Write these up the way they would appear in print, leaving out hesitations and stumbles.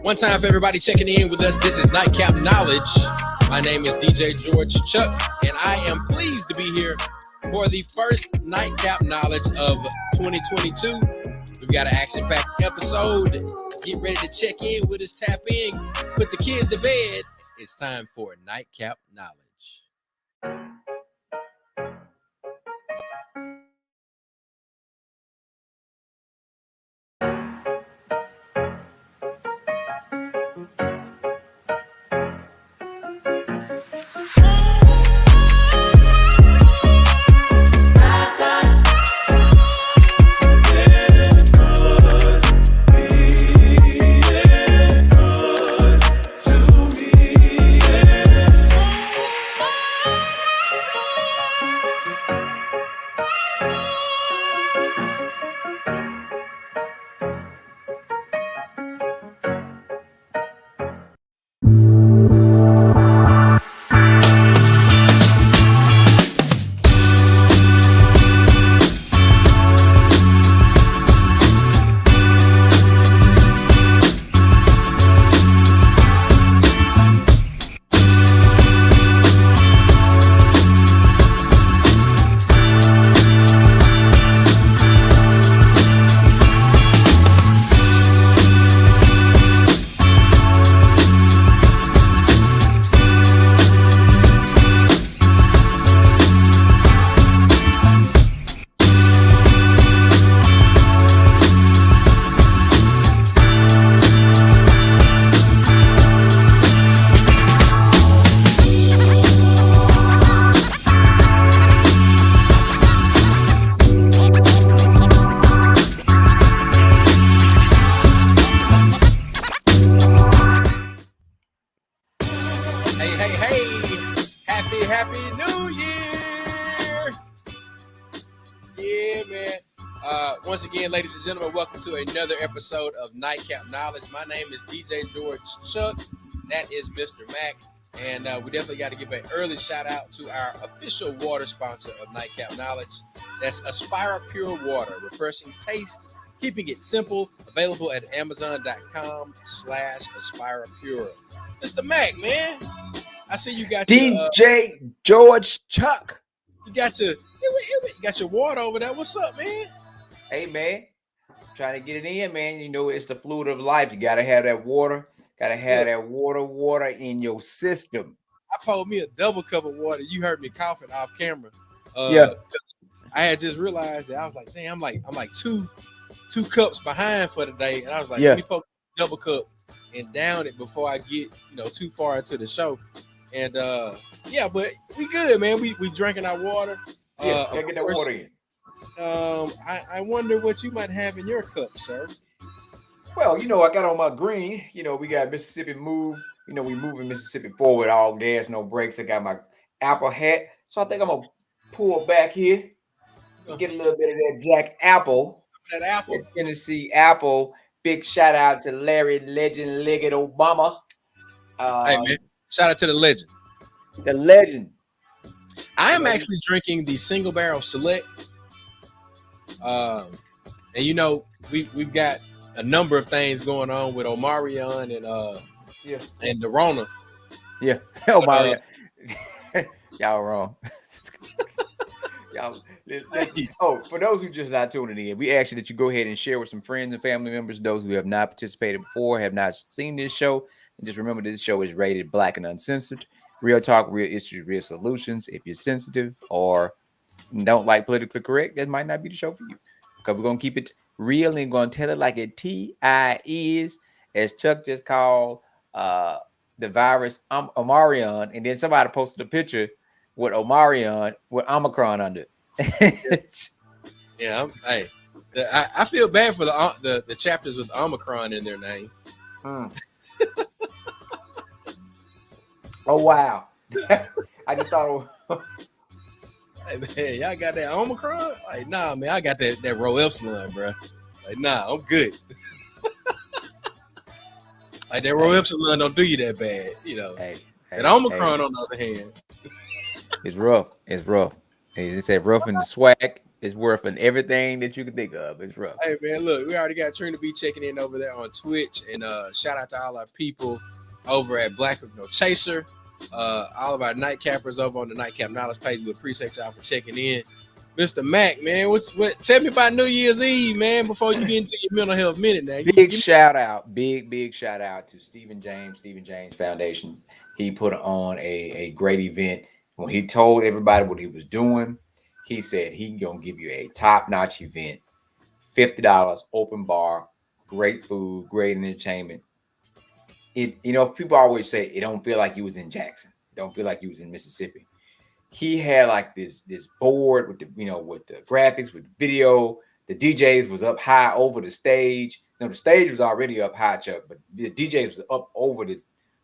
One time for everybody checking in with us. This is Nightcap Knowledge. My name is DJ George Chuck, and I am pleased to be here for the first Nightcap Knowledge of 2022. We've got an action-packed episode. Get ready to check in with us, tap in, put the kids to bed. It's time for Nightcap Knowledge. Happy New Year! Yeah, man. Once again, ladies and gentlemen, welcome to another episode of Nightcap Knowledge. My name is DJ George Chuck. That is Mr. Mac. And we definitely got to give an early shout out to our official water sponsor of Nightcap Knowledge. That's Aspire Pure Water. Refreshing taste, keeping it simple. Available at Amazon.com/Aspire Pure. Mr. Mac, man. I see you got DJ George Chuck. You got your water over there. What's up, man? Hey, man. Trying to get it in, man. You know, it's the fluid of life. You got to have that water. Got to have that water in your system. I poured me a double cup of water. You heard me coughing off camera. Yeah. I had just realized that I was like, damn, I'm like two cups behind for the day. And I was like, yeah. Let me pour a double cup and down it before I get, too far into the show. And but we good, man. We drinking our water. Gotta get that water in. I wonder what you might have in your cup, sir. Well, I got on my green. We got Mississippi Move. We moving Mississippi forward, all gas, no brakes. I got my apple hat, so I think I'm gonna pull back here and get a little bit of that Jack Apple. That apple, Tennessee apple. Big shout out to Larry Legend Leggett Obama. Hey man. Shout out to the legend. The legend. I am actually drinking the Single Barrel Select. And we've got a number of things going on with Omarion and the Rona. Yeah. Omarion. Y'all wrong. For those who just not tuning in, we ask you that you go ahead and share with some friends and family members, those who have not participated before, have not seen this show. And just remember, this show is rated Black and Uncensored. Real talk, real issues, real solutions. If you're sensitive or don't like politically correct, that might not be the show for you. Because we're going to keep it real and going to tell it like it is, as Chuck just called the virus Omarion. And then somebody posted a picture with Omarion with Omicron under it. Yeah, I feel bad for the chapters with Omicron in their name. Oh wow! I just thought. Hey man, y'all got that Omicron? Like, nah, man, I got that Rho Epsilon, bro. Like, nah, I'm good. Like that Rho Epsilon don't do you that bad, And Omicron, on the other hand, it's rough. It's rough. They said rough in the swag. It's worth everything that you can think of. It's rough. Hey man, look, we already got Trina B checking in over there on Twitch, and shout out to all our people over at Black with No Chaser, all of our nightcappers over on the Nightcap Knowledge page. We appreciate y'all for checking in. Mr. Mac, man, what? Tell me about New Year's Eve, man, before you get into your mental health minute. Now, Big shout out to Stephen James Foundation. He put on a great event. When he told everybody what he was doing, he said he gonna give you a top-notch event, $50, open bar, great food, great entertainment. People always say it don't feel like you was in Jackson, don't feel like you was in Mississippi. He had like this board with the graphics, with the video. The DJs was up high over the stage. The stage was already up high, Chuck, but the DJs was up over the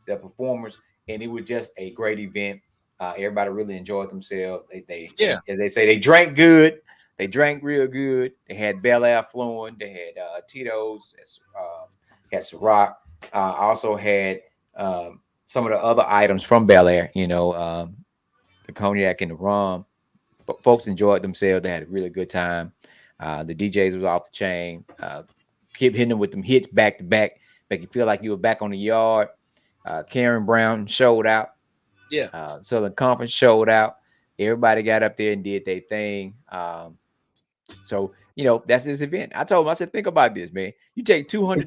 performers, and it was just a great event. Everybody really enjoyed themselves. As they say, they drank good. They drank real good. They had Bel Air flowing. They had Tito's, had Ciroc. Also had some of the other items from Bel Air. The cognac and the rum. But folks enjoyed themselves. They had a really good time. The DJs was off the chain. Keep hitting them with them hits back to back, make you feel like you were back on the yard. Karen Brown showed out. Yeah. Southern Conference showed out. Everybody got up there and did their thing. So that's this event. I told him, I said, think about this, man. You take $200.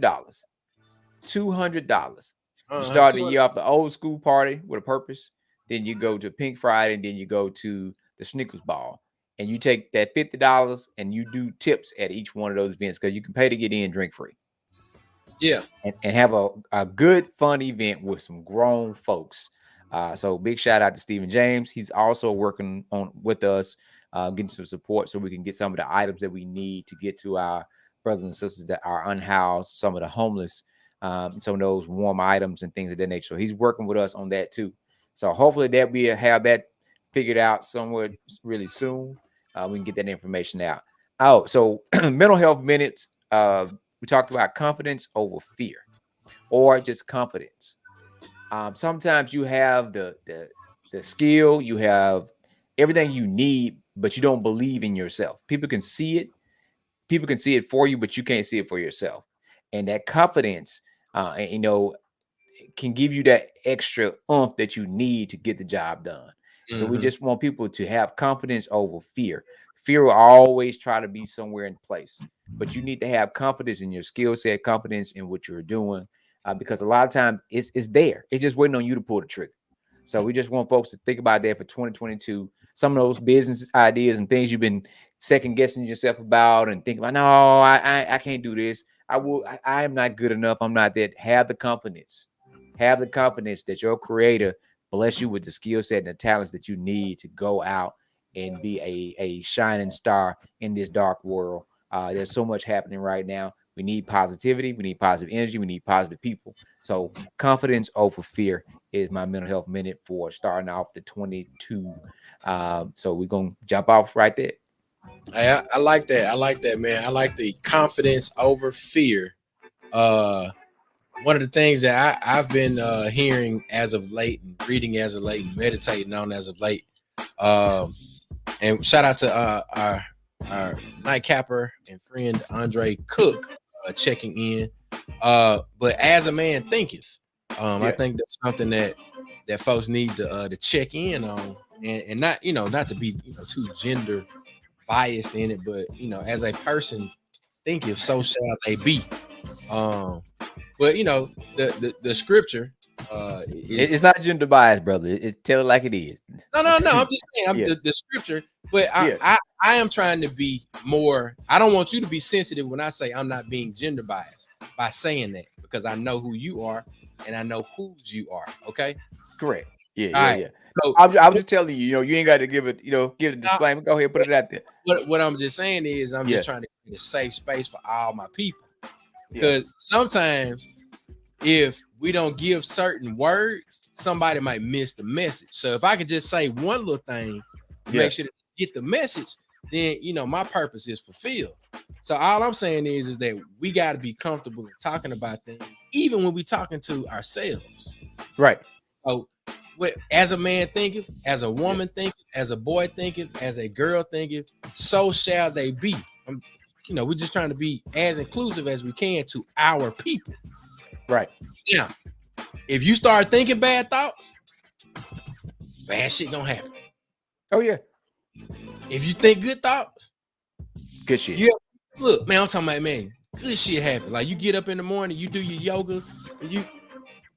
$200. You start the year off the old school party with a purpose. Then you go to Pink Friday, and then you go to the Snickers Ball. And you take that $50 and you do tips at each one of those events, because you can pay to get in, drink free. Yeah. And have a good, fun event with some grown folks. So big shout out to Stephen James. He's also working on with us, getting some support so we can get some of the items that we need to get to our brothers and sisters that are unhoused, some of the homeless, some of those warm items and things of that nature. So he's working with us on that too. So hopefully that we have that figured out somewhere really soon. We can get that information out. Oh, so mental health minutes. We talked about confidence over fear, or just confidence. Sometimes you have the skill, you have everything you need, but you don't believe in yourself. People can see it. People can see it for you, but you can't see it for yourself. And that confidence, can give you that extra oomph that you need to get the job done. So we just want people to have confidence over fear. Fear will always try to be somewhere in place, but you need to have confidence in your skill set, confidence in what you're doing, because a lot of times it's there. It's just waiting on you to pull the trigger. So we just want folks to think about that for 2022. Some of those business ideas and things you've been second guessing yourself about and thinking about, no, I can't do this. I am not good enough. I'm not that. Have the confidence. Have the confidence that your creator bless you with the skill set and the talents that you need to go out and be a shining star in this dark world. There's so much happening right now. We need positivity. We need positive energy. We need positive people. So confidence over fear is my mental health minute for starting off the 22. So we're going to jump off right there. I like that. I like that, man. I like the confidence over fear. One of the things that I've been hearing as of late, and reading as of late, and meditating on as of late, and shout out to our nightcapper and friend Andre Cook checking in. But as a man thinketh, I think that's something that folks need to check in on, and not not to be too gender biased in it, but as a person thinketh, so shall they be. But the scripture it's not gender bias, brother. It's tell it like it is. No. I'm just saying the scripture. But I am trying to be more. I don't want you to be sensitive when I say I'm not being gender biased by saying that, because I know who you are and I know whose you are. Okay. Correct. Yeah. Right. So I'm just telling you, you ain't got to give it, give the disclaimer. Go ahead, put it out there. What I'm just saying is I'm just trying to create a safe space for all my people. Because sometimes if we don't give certain words, somebody might miss the message. So if I could just say one little thing, make sure to get the message, then my purpose is fulfilled. So all I'm saying is that we got to be comfortable in talking about things, even when we're talking to ourselves. Right. So as a man thinketh, as a woman thinketh, as a boy thinketh, as a girl thinketh, so shall they be. We're just trying to be as inclusive as we can to our people. Right. Now, if you start thinking bad thoughts, bad shit gonna happen. Oh yeah. If you think good thoughts, good shit. Yeah. Look, man, I'm talking about, man, good shit happen. Like you get up in the morning, you do your yoga, and you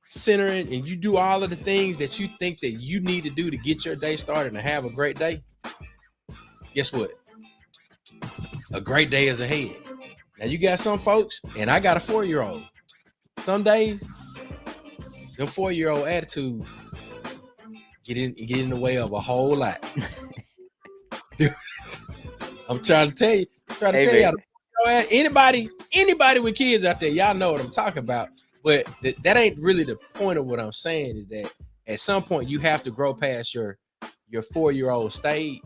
centering, and you do all of the things that you think that you need to do to get your day started and have a great day. Guess what? A great day is ahead. Now you got some folks, and I got a 4-year-old. Some days, them 4-year-old attitudes get in the way of a whole lot. I'm trying to tell you. Anybody with kids out there, y'all know what I'm talking about. But that ain't really the point of what I'm saying. Is that at some point you have to grow past your 4-year-old stage,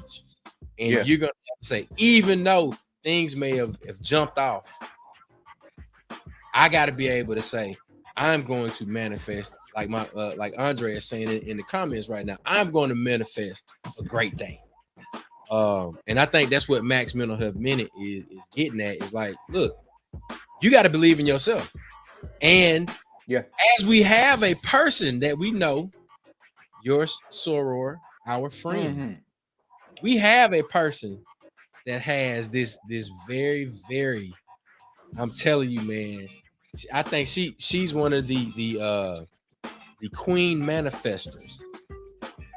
and you're gonna have to say, even though things may have jumped off, I got to be able to say, I'm going to manifest, like like Andre is saying in the comments right now. I'm going to manifest a great day. And I think that's what Max Mental Health Minute is getting at. Is like, look, you got to believe in yourself. And as we have a person that we know, your soror, our friend, we have a person that has this very, very, I'm telling you, man, I think she's one of the queen manifestors.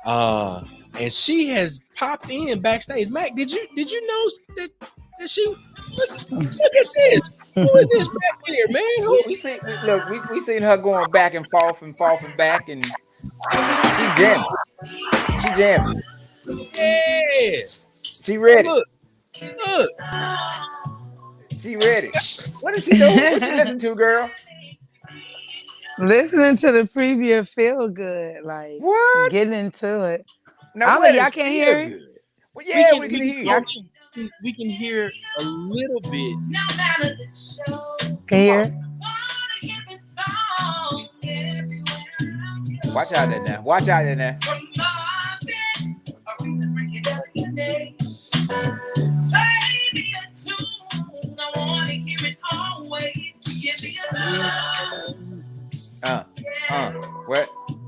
And she has popped in backstage. Mac, did you know that she? Look at this. Who is this back here, man? We seen her going back and forth back, and she jamming. She jamming. Yeah. She ready. Look. She ready. What did she do? What you listen to, girl? Listening to the preview of Feel Good, like what? Getting into it. Now, I don't know, y'all can't hear it. Good? Well, yeah, we can hear. We can hear a little bit. Can you hear? Watch out there now. Watch out there now.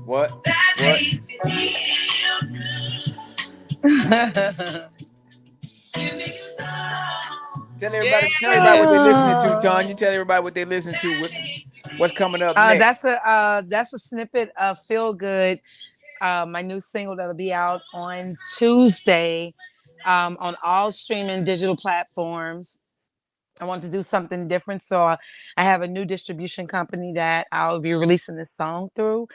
What? Tell everybody what they're listening to, Tonya. Tell everybody what they're listening to. What's coming up next? That's a snippet of Feel Good, my new single that'll be out on Tuesday, on all streaming digital platforms. I want to do something different, so I have a new distribution company that I'll be releasing this song through,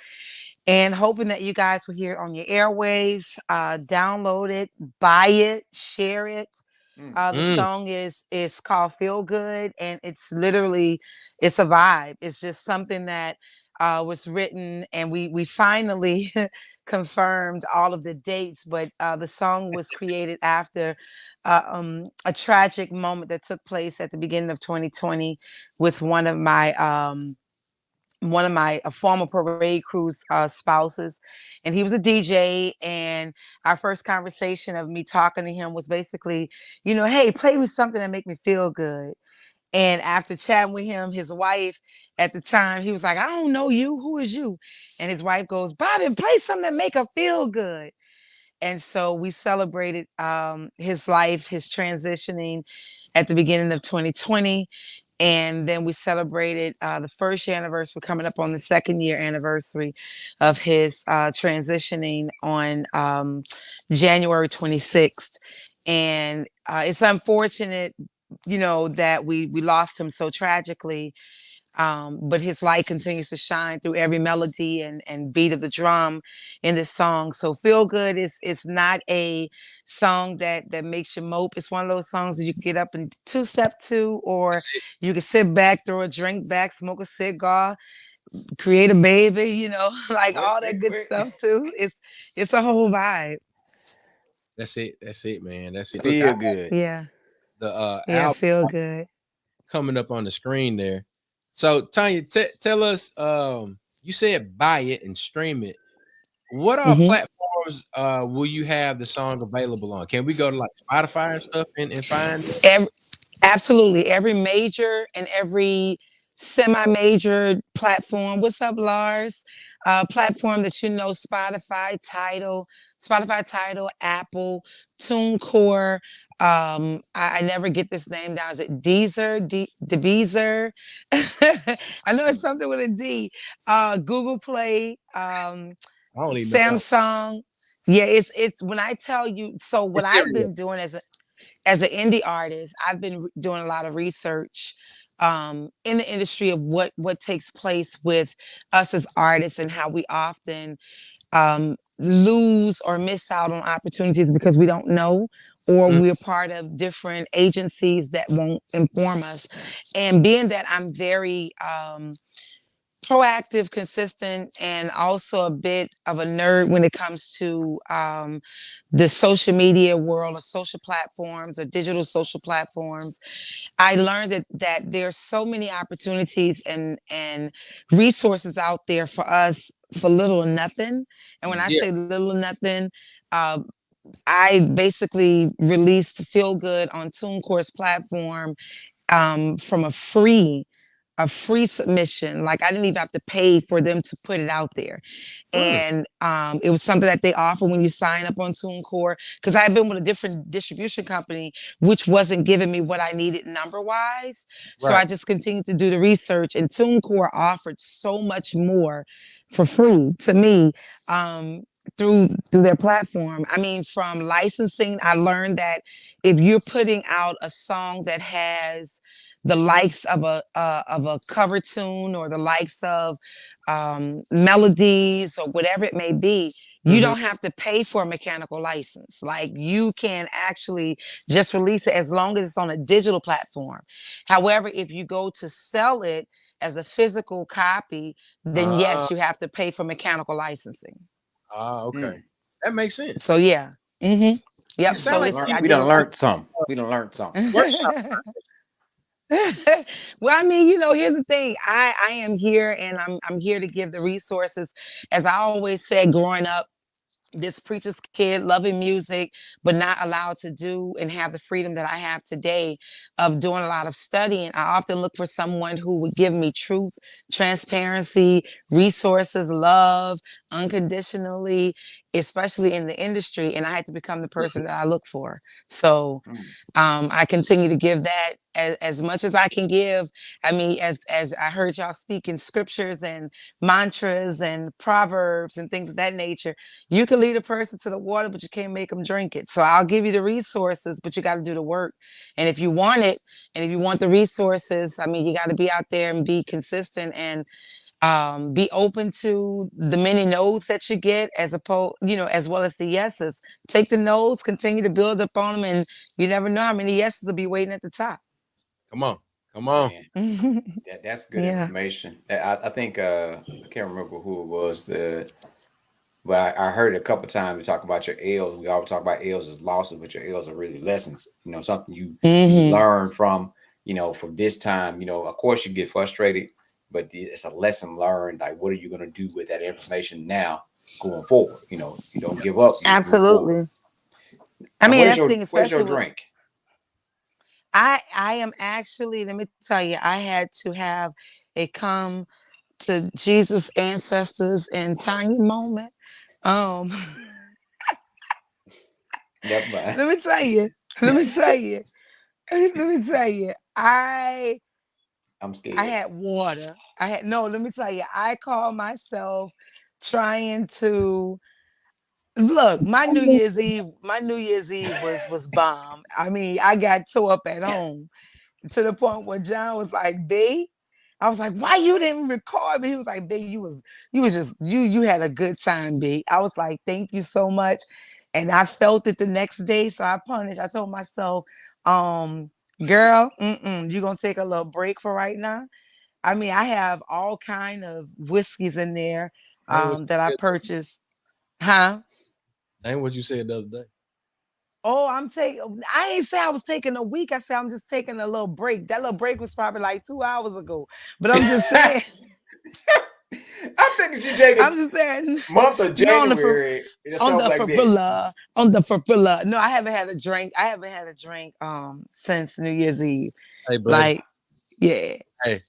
and hoping that you guys will hear it on your airwaves. Download it, buy it, share it. The song is called Feel Good, and it's literally, it's a vibe. It's just something that was written, and we finally confirmed all of the dates, but the song was created after a tragic moment that took place at the beginning of 2020 with one of my former parade crew's spouses, and he was a DJ. And our first conversation of me talking to him was basically, hey, play me something that make me feel good. And after chatting with him, his wife at the time, he was like, I don't know you. Who is you? And his wife goes, Bobby, play something that make her feel good. And so we celebrated his life, his transitioning at the beginning of 2020. And then we celebrated the first year anniversary. We're coming up on the second year anniversary of his transitioning on January 26th. And it's unfortunate, that we lost him so tragically. But his light continues to shine through every melody and beat of the drum in this song. So Feel Good is not a song that makes you mope. It's one of those songs that you can get up and two-step to, or you can sit back, throw a drink back, smoke a cigar, create a baby, like all that good stuff too. It's a whole vibe. That's it, man. That's it. Feel good. Yeah. The album Feel Good coming up on the screen there. So Tonya, tell us, you said buy it and stream it. What Mhm. platforms will you have the song available on? Can we go to like Spotify and stuff and find it? Every, absolutely. Every major and every semi-major platform. What's up, Lars? Platform that you know, Spotify title, Apple, TuneCore. I never get this name down. Is it Deezer? Deezer? I know it's something with a D. Google Play, I don't even know that one. Samsung. Yeah, it's when I tell you. So what It's I've everywhere. been doing as an indie artist, I've been doing a lot of research in the industry of what takes place with us as artists and how we often lose or miss out on opportunities because we don't know or Mm, we're part of different agencies that won't inform us. And being that I'm very proactive, consistent, and also a bit of a nerd when it comes to the social media world or social platforms or digital social platforms. I learned that there's so many opportunities and resources out there for us for little or nothing. And when I Mm. yeah. say little or nothing, uh, I basically released Feel Good on TuneCore's platform from a free submission. Like I didn't even have to pay for them to put it out there. Mm, And it was something that they offer when you sign up on TuneCore. Because I had been with a different distribution company, which wasn't giving me what I needed number wise. So right. I just continued to do the research, and TuneCore offered so much more for free to me. Through their platform. I mean, from licensing, I learned that if you're putting out a song that has the likes of a cover tune or the likes of melodies or whatever it may be, you Hmm. don't have to pay for a mechanical license. Like you can actually just release it as long as it's on a digital platform. However, if you go to sell it as a physical copy, then Uh, yes, you have to pay for mechanical licensing. okay. Mm. That makes sense. So yeah. Mm-hmm. It Yep. We sounds So like done it's learned. I We did done a learned some. We done learned some. workshop. well, I mean, here's the thing. I am here and I'm here to give the resources. As I always said growing up, this preacher's kid, loving music, but not allowed to do and have the freedom that I have today of doing a lot of studying. I often look for someone who would give me truth, transparency, resources, love, unconditionally, especially in the industry. And I had to become the person that I look for. So Mm. I continue to give that as much as I can give. I mean, as I heard y'all speaking scriptures and mantras and proverbs and things of that nature, you can lead a person to the water, but you can't make them drink it. So I'll give you the resources, but you got to do the work. And if you want it, and if you want the resources, I mean, you got to be out there and be consistent and be open to the many no's that you get as opposed, as well as the yeses. Take the no's, continue to build up on them, and you never know how many yeses will be waiting at the top. Come on. Come on. Man, that's good Yeah. information. I think I can't remember who it was. But I heard it a couple times. We talk about your L's. We always talk about L's as losses, but your L's are really lessons. Something you Hmm. learn from. From this time. Of course you get frustrated, but it's a lesson learned. Like, what are you going to do with that information now going forward? You don't give up. You move forward. Absolutely. I And mean, what is that's the your thing, what is your especially with drink? I am actually, let me tell you, I had to have a come to Jesus ancestors and tiny moment. Um, Never mind. let me tell you, let me tell you, let me tell you, I'm I scared. had water. I had no, let me tell you, I called myself trying to look, my New Year's Eve was bomb. I mean, I got tore up at home to the point where John was like, B, I was like, why you didn't record me? He was like, B, you was just you had a good time, B. I was like, thank you so much. And I felt it the next day. So I punished. I told myself, um, girl, you're gonna take a little break for right now. I mean, I have all kind of whiskeys in there That ain't what that I you said. purchased. Huh? That ain't what you said the other day. Oh, I ain't say I was taking a week. I said I'm just taking a little break. That little break was probably like 2 hours ago. But I'm just saying, I think you should take I'm a just saying. month of No, January or something like that. On the farfalla. No, I haven't had a drink. I haven't had a drink since New Year's Eve. Hey, buddy. Like, yeah. Hey.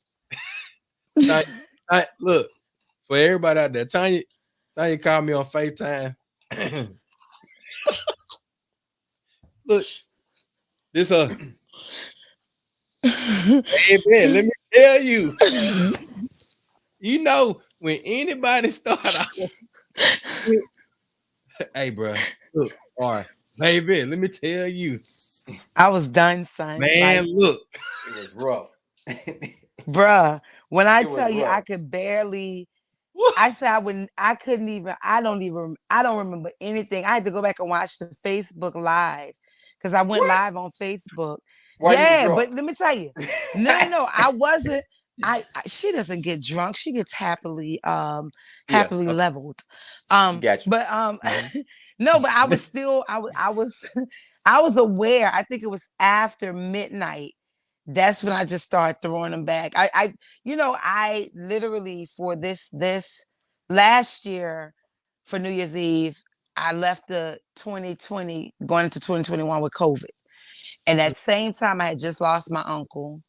Look, for everybody out there, Tonya called me on FaceTime. Look, this hey man, let me tell you. You know, when anybody start out, hey, bro, look, all right, baby, let me tell you. I was done, son. Man, like, look. It was rough. Bruh, when I It was tell you I rough. could barely, I said I couldn't even, I don't remember anything. I had to go back and watch the Facebook Live because I went What? live on Facebook. Why you was Yeah, drunk? but let me tell you, no, I wasn't. She doesn't get drunk. She gets happily Yeah, leveled. gotcha. But no, but I was still, I was aware. I think it was after midnight. That's when I just started throwing them back. I literally for this last year for New Year's Eve, I left the 2020 going into 2021 with COVID. And at the same time, I had just lost my uncle.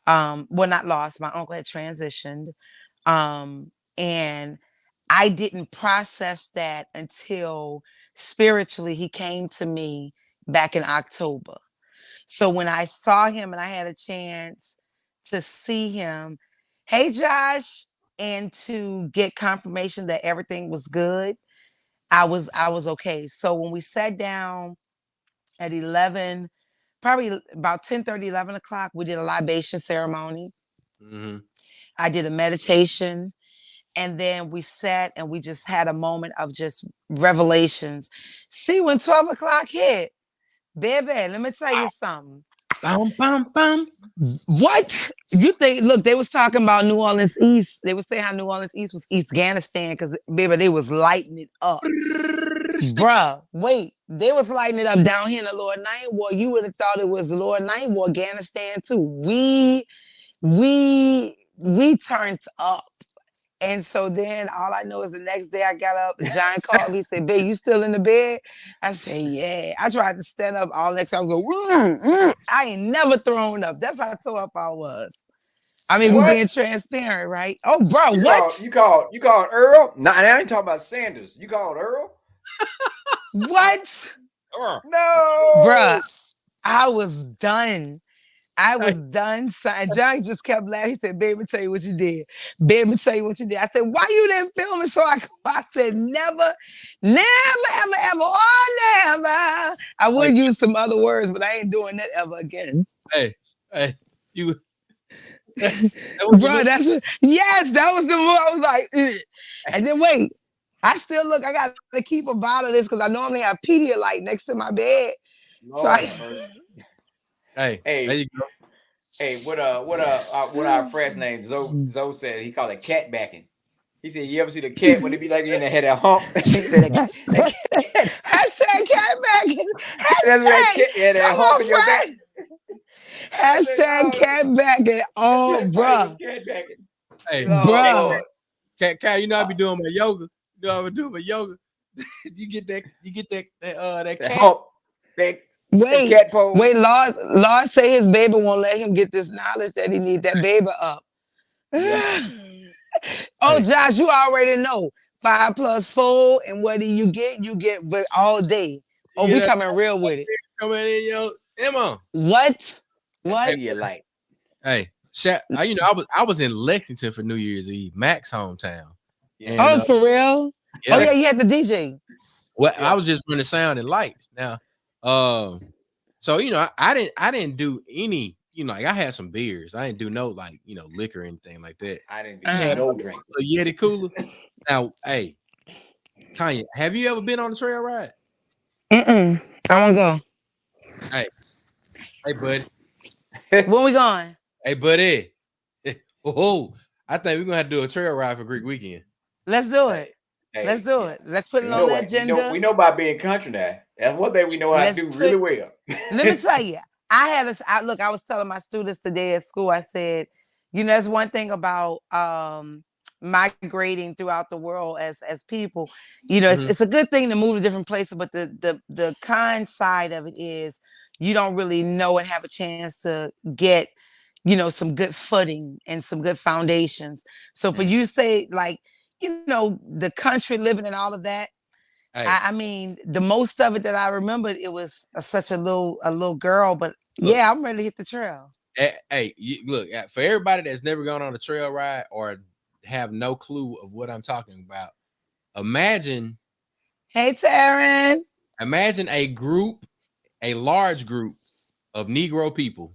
Well, not lost, my uncle had transitioned. And I didn't process that until spiritually he came to me back in October. So when I saw him and I had a chance to see him, hey Josh, and to get confirmation that everything was good, I was okay. So when we sat down at 11, probably about 10:30, 11 o'clock, we did a libation ceremony. Mm-hmm. I did a meditation. And then we sat and we just had a moment of just revelations. See, when 12 o'clock hit, baby, let me tell you something. Bum, bum, bum. What you think? Look, they was talking about New Orleans East. They was saying how New Orleans East was East Afghanistan because baby, they was lighting it up. Bruh, wait, they was lighting it up down here in the Lower Ninth Ward. You would have thought it was the Lower Ninth Ward, Afghanistan too. We turned up. And so then all I know is the next day I got up, John called me, he said, babe, you still in the bed? I said, yeah. I tried to stand up all next time. I was going, I ain't never thrown up. That's how tore up I was. I mean, we're being transparent, right? Oh, bro, You called Earl? Nah, I ain't talking about Sanders. You called Earl? What? No. Bruh, I was done. I was done. And John just kept laughing. He said, baby, tell you what you did. Baby, tell you what you did. I said, why you didn't film it? So I said, never, ever, ever, oh, never. I would use some other words, but I ain't doing that ever again. Hey, you. Bro, yes, that was the move. I was like, ugh. And then wait, I got to keep a bottle of this because I normally have Pedialyte next to my bed. Lord, hey, there you go. Hey, what our friend's name Zoe said he called it cat backing. He said, you ever see the cat when they be like in the head that hump? Hashtag cat backing. Hashtag hump in your back. Hashtag cat backing. Oh, bruh. Hey, bruh. Cat, you know I be doing my yoga. You know I be doing my yoga. you get that cat. Hump. Wait, Lars say his baby won't let him get this knowledge that he need that baby up. Yeah. Oh, Josh, you already know. 5 + 4, and what do you get? You get all day. Oh, we coming real with it. Coming in, yo, Emma. What? Hey, you know, I was in Lexington for New Year's Eve, Mac's hometown. Yeah. And, for real? Yeah. Oh yeah, you had the DJ. Well, I was just running sound and lights. Now, so you know, I didn't do any. You know, like I had some beers. I didn't do no like liquor or anything like that. I didn't do no drink. A Yeti cooler. Now, hey, Tonya, have you ever been on a trail ride? I want to go. Hey, buddy. When we going? Hey, buddy. Oh, I think we're gonna have to do a trail ride for Greek weekend. Let's do it. Let's do it. Let's put it on the agenda. We know about being country now. That's one thing we know how to do really well. Let me tell you, I was telling my students today at school, I said, that's one thing about migrating throughout the world as people. You know, Mhm. it's a good thing to move to different places, but the con side of it is you don't really know and have a chance to get, you know, some good footing and some good foundations. So for you to say like, you know, the country living and all of that, Hey, I mean, the most of it that I remembered, it was such a little girl, but look, yeah, I'm ready to hit the trail. hey, look, for everybody that's never gone on a trail ride or have no clue of what I'm talking about, imagine Hey, Taryn. a large group of Negro people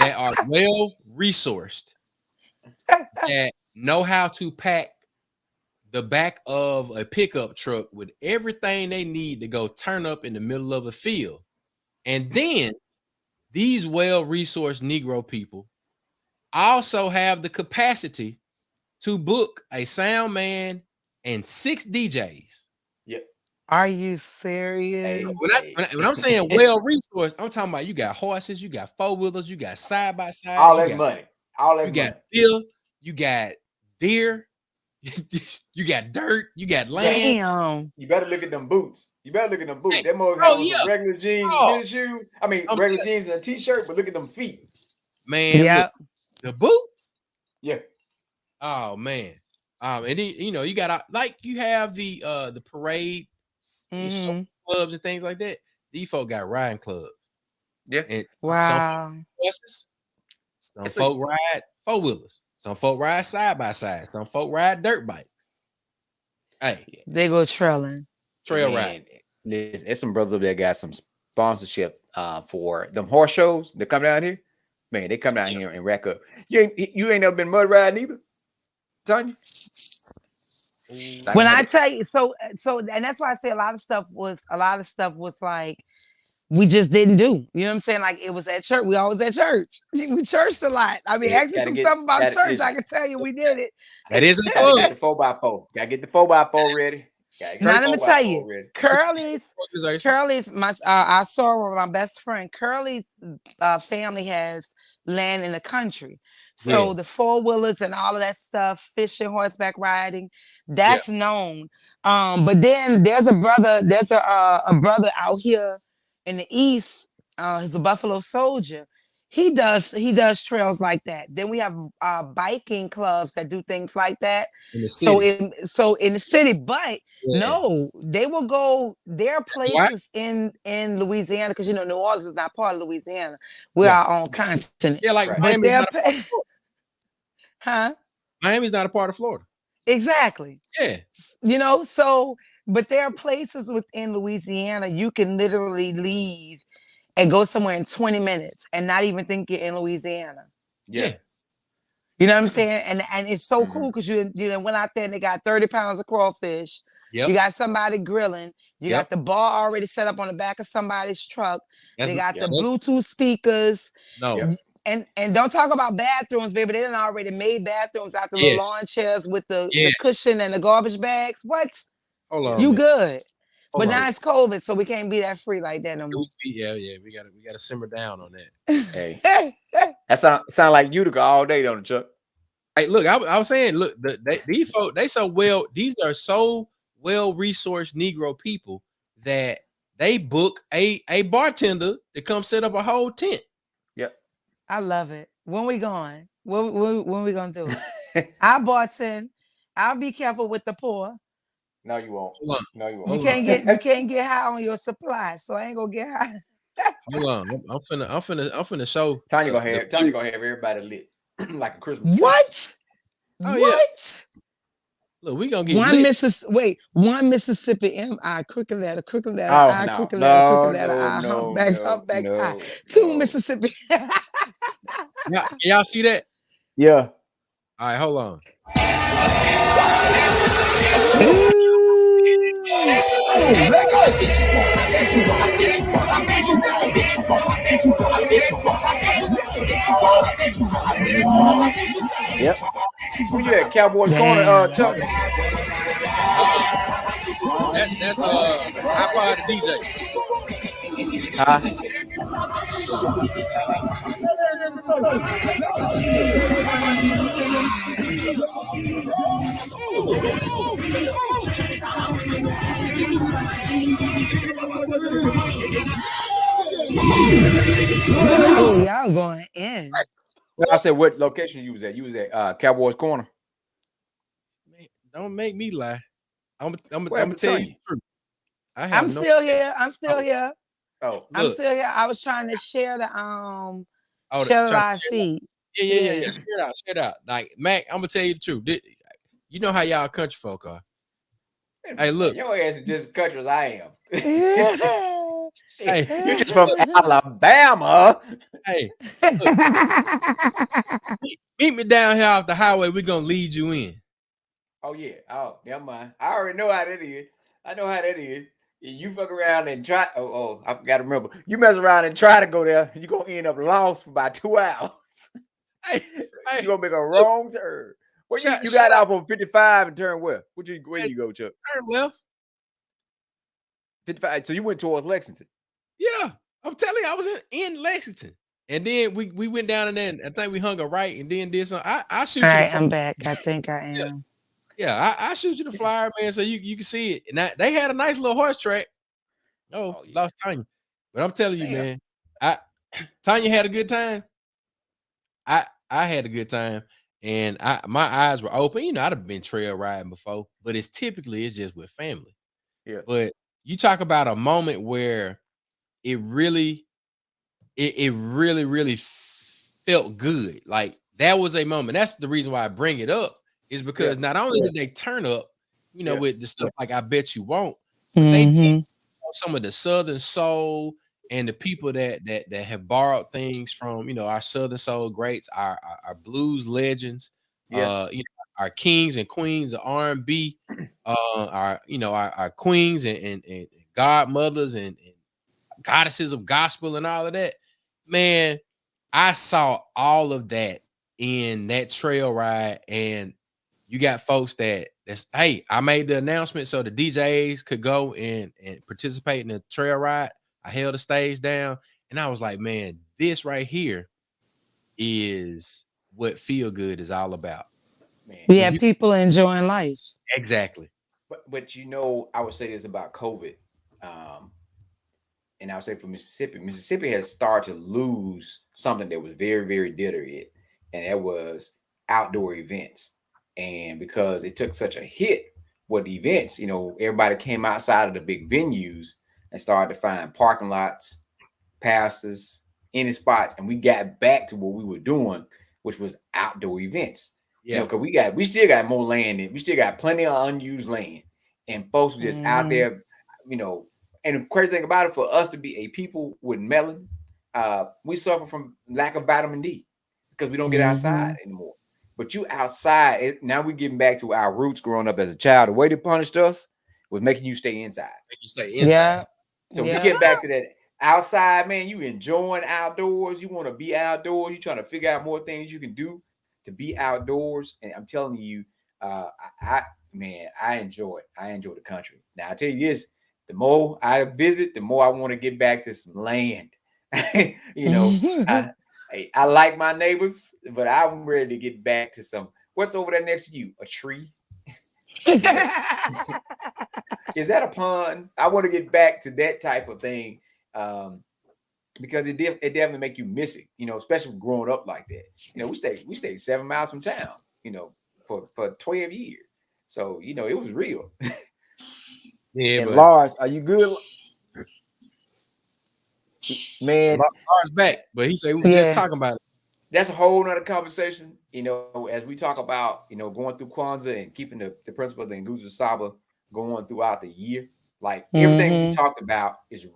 that are well resourced, that know how to pack the back of a pickup truck with everything they need to go turn up in the middle of a field. And then these well-resourced Negro people also have the capacity to book a sound man and 6 DJs. Yep. Are you serious? When I'm saying well-resourced, I'm talking about you got horses, you got four-wheelers, you got side-by-sides, All you that got money. All that you money. got deer, you got deer, you got dirt, you got land. Damn. You better look at them boots. You better look at them boots. Hey, That mother oh have on yeah, some regular jeans and oh, tennis shoes. I mean, I'm regular telling jeans and a t-shirt, but look at them feet. man, Yeah. look, the boots. Yeah. Oh man. And then, you know, you got like you have the parade social clubs and things like that. These folk got riding clubs. Yeah. And some folk Wow. ride horses, some folk ride four-wheelers, some folk ride side-by-side, some folk ride dirt bikes. Hey, They go trailing. trail ride. There's some brothers that got some sponsorship for them horse shows that come down here. Man, they come down here and rack up. You ain't never been mud riding either, Tonya? When I tell you, so and that's why I say a lot of stuff was like we just didn't do. You know what I'm saying? Like it was at church. We always at church. We churched a lot. I mean, ask me some stuff about church. I can tell you we did it. That isn't gotta get the 4x4. Gotta get the 4x4 ready. Now let me tell you, Curly's my I saw her with my best friend. Curly's family has land in the country, so the 4-wheelers and all of that stuff, fishing, horseback riding, that's known. But then there's a brother out here in the east. He's a Buffalo Soldier. He does trails like that. Then we have biking clubs that do things like that. In the city. So in the city, but no, they will go. There are places in Louisiana because you know New Orleans is not part of Louisiana. We're our own continent. Yeah, like but Miami's they're not a part of Florida. huh? Miami's not a part of Florida. Exactly. Yeah. You know, so but there are places within Louisiana you can literally leave and go somewhere in 20 minutes and not even think you're in Louisiana. Yeah. You know what I'm saying? And it's so cool because you went out there and they got 30 pounds of crawfish. Yep. You got somebody grilling. You got the bar already set up on the back of somebody's truck. They got the Bluetooth speakers. No. And don't talk about bathrooms, baby. They done already made bathrooms out the little lawn chairs with the cushion and the garbage bags. What? Hold on. You good. But now it's COVID, so we can't be that free like that no more. Yeah. We gotta simmer down on that. Hey. That sound like Utica all day, don't it, Chuck? Hey, look, I was saying, look, these folks, these are so well-resourced Negro people that they book a bartender to come set up a whole tent. Yep. I love it. When we going? When we gonna do it? I bartend. I'll be careful with the poor. No, you won't. No, you won't. You can't get high on your supply, so I ain't gonna get high. Hold on, I'm finna show. Tonya gonna have everybody lit like a Christmas tree. What? Oh, what? Yeah. Look, we gonna get one Mississippi M.I. crooked letter, crooked letter, I, crooked letter, I, humpback, I. Two Mississippi. Y'all see that? Yeah. All right, hold on. Yep. Where you at, Cowboy Corner, Chuck? That's high five the DJ. Oh, y'all going in. I said, what location you was at? You was at Cowboys Corner. Man, don't make me lie. I'm What gonna happened to tell you Tonya? the truth. I have I'm no. still here. I'm still Oh, here. oh, I'm Look. still here. I was trying to share the Trying to live feed. yeah. Yeah. Share it out. Like Mac, I'm gonna tell you the truth. You know how y'all country folk are. wait a Hey, minute, man. look. Your ass is just as country as I am. Hey, Shit, you just from Alabama. hey. Look, meet me down here off the highway. We're gonna lead you in. Oh yeah. Oh, never mind. I already know how that is. I know how that is. You fuck around and try. I forgot to remember. You mess around and try to go there, you're gonna end up lost for about 2 hours. Hey, You're hey. gonna make a Look, wrong turn. Where you shout got out. off on 55 and turn where? Where Hey, you go, Chuck? turn left. 55. So you went towards Lexington. Yeah, I'm telling you, I was in Lexington, and then we went down and then I think we hung a right and then did something. I All shoot you the right, flyer. I'm back. I think I Yeah, am. yeah. I shoot you the flyer, man, so you can see it. And they had a nice little horse track. Oh, Oh yeah. lost Tanya, but I'm telling you, Damn. man, I Tanya had a good time. I had a good time, and my eyes were open. You know, I'd have been trail riding before, but it's just with family. Yeah. But you talk about a moment where it really it really really felt good. Like that was a moment. That's the reason why I bring it up is Yeah. because not only did they turn up, Yeah. with the stuff like I bet you won't, but they Mm-hmm. some of the Southern soul and the people that have borrowed things from our Southern soul greats, our blues legends, Yeah. our kings and queens of R&B, our queens and godmothers and goddesses of gospel and all of that. Man, I saw all of that in that trail ride, and you got folks that's hey, I made the announcement so the DJs could go and participate in the trail ride. I held the stage down, and I was like, man, this right here is what feel good is all about. Man. We When have you people enjoying life. exactly, But I would say this about COVID. Um, and I would say for Mississippi has started to lose something that was very, very dear to it, and that was outdoor events. And because it took such a hit with events, everybody came outside of the big venues and started to find parking lots, pastors, any spots, and we got back to what we were doing, which was outdoor events. yeah, Because we still got more land, and we still got plenty of unused land, and folks were just out Mm-hmm. there, you know. And the crazy thing about it, for us to be a people with melon, we suffer from lack of vitamin D because we don't get outside Mm-hmm. anymore. But you outside now, we getting back to our roots growing up as a child. The way they punished us was making you stay inside. make you stay inside. Yeah. So we Yeah. get back to that outside, man. You enjoying outdoors. You want to be outdoors. You trying to figure out more things you can do to be outdoors. And I'm telling you, man, I enjoy it. I enjoy the country. Now I tell you this: the more I visit, the more I want to get back to some land. you know, I, I like my neighbors, but I'm ready to get back to some. What's over there next to you? A tree? You know, is that a pun? I want to get back to that type of thing, um, because it definitely make you miss it. Especially growing up like that. We stayed 7 miles from town. For 12 years. So it was real. Yeah, And but Lars, are you good, man? Lars back, but he said we were just Yeah. talking about it. That's a whole nother conversation. As we talk about going through Kwanzaa and keeping the principle of the Nguzo Saba going throughout the year. Like everything we Mm-hmm. talked about is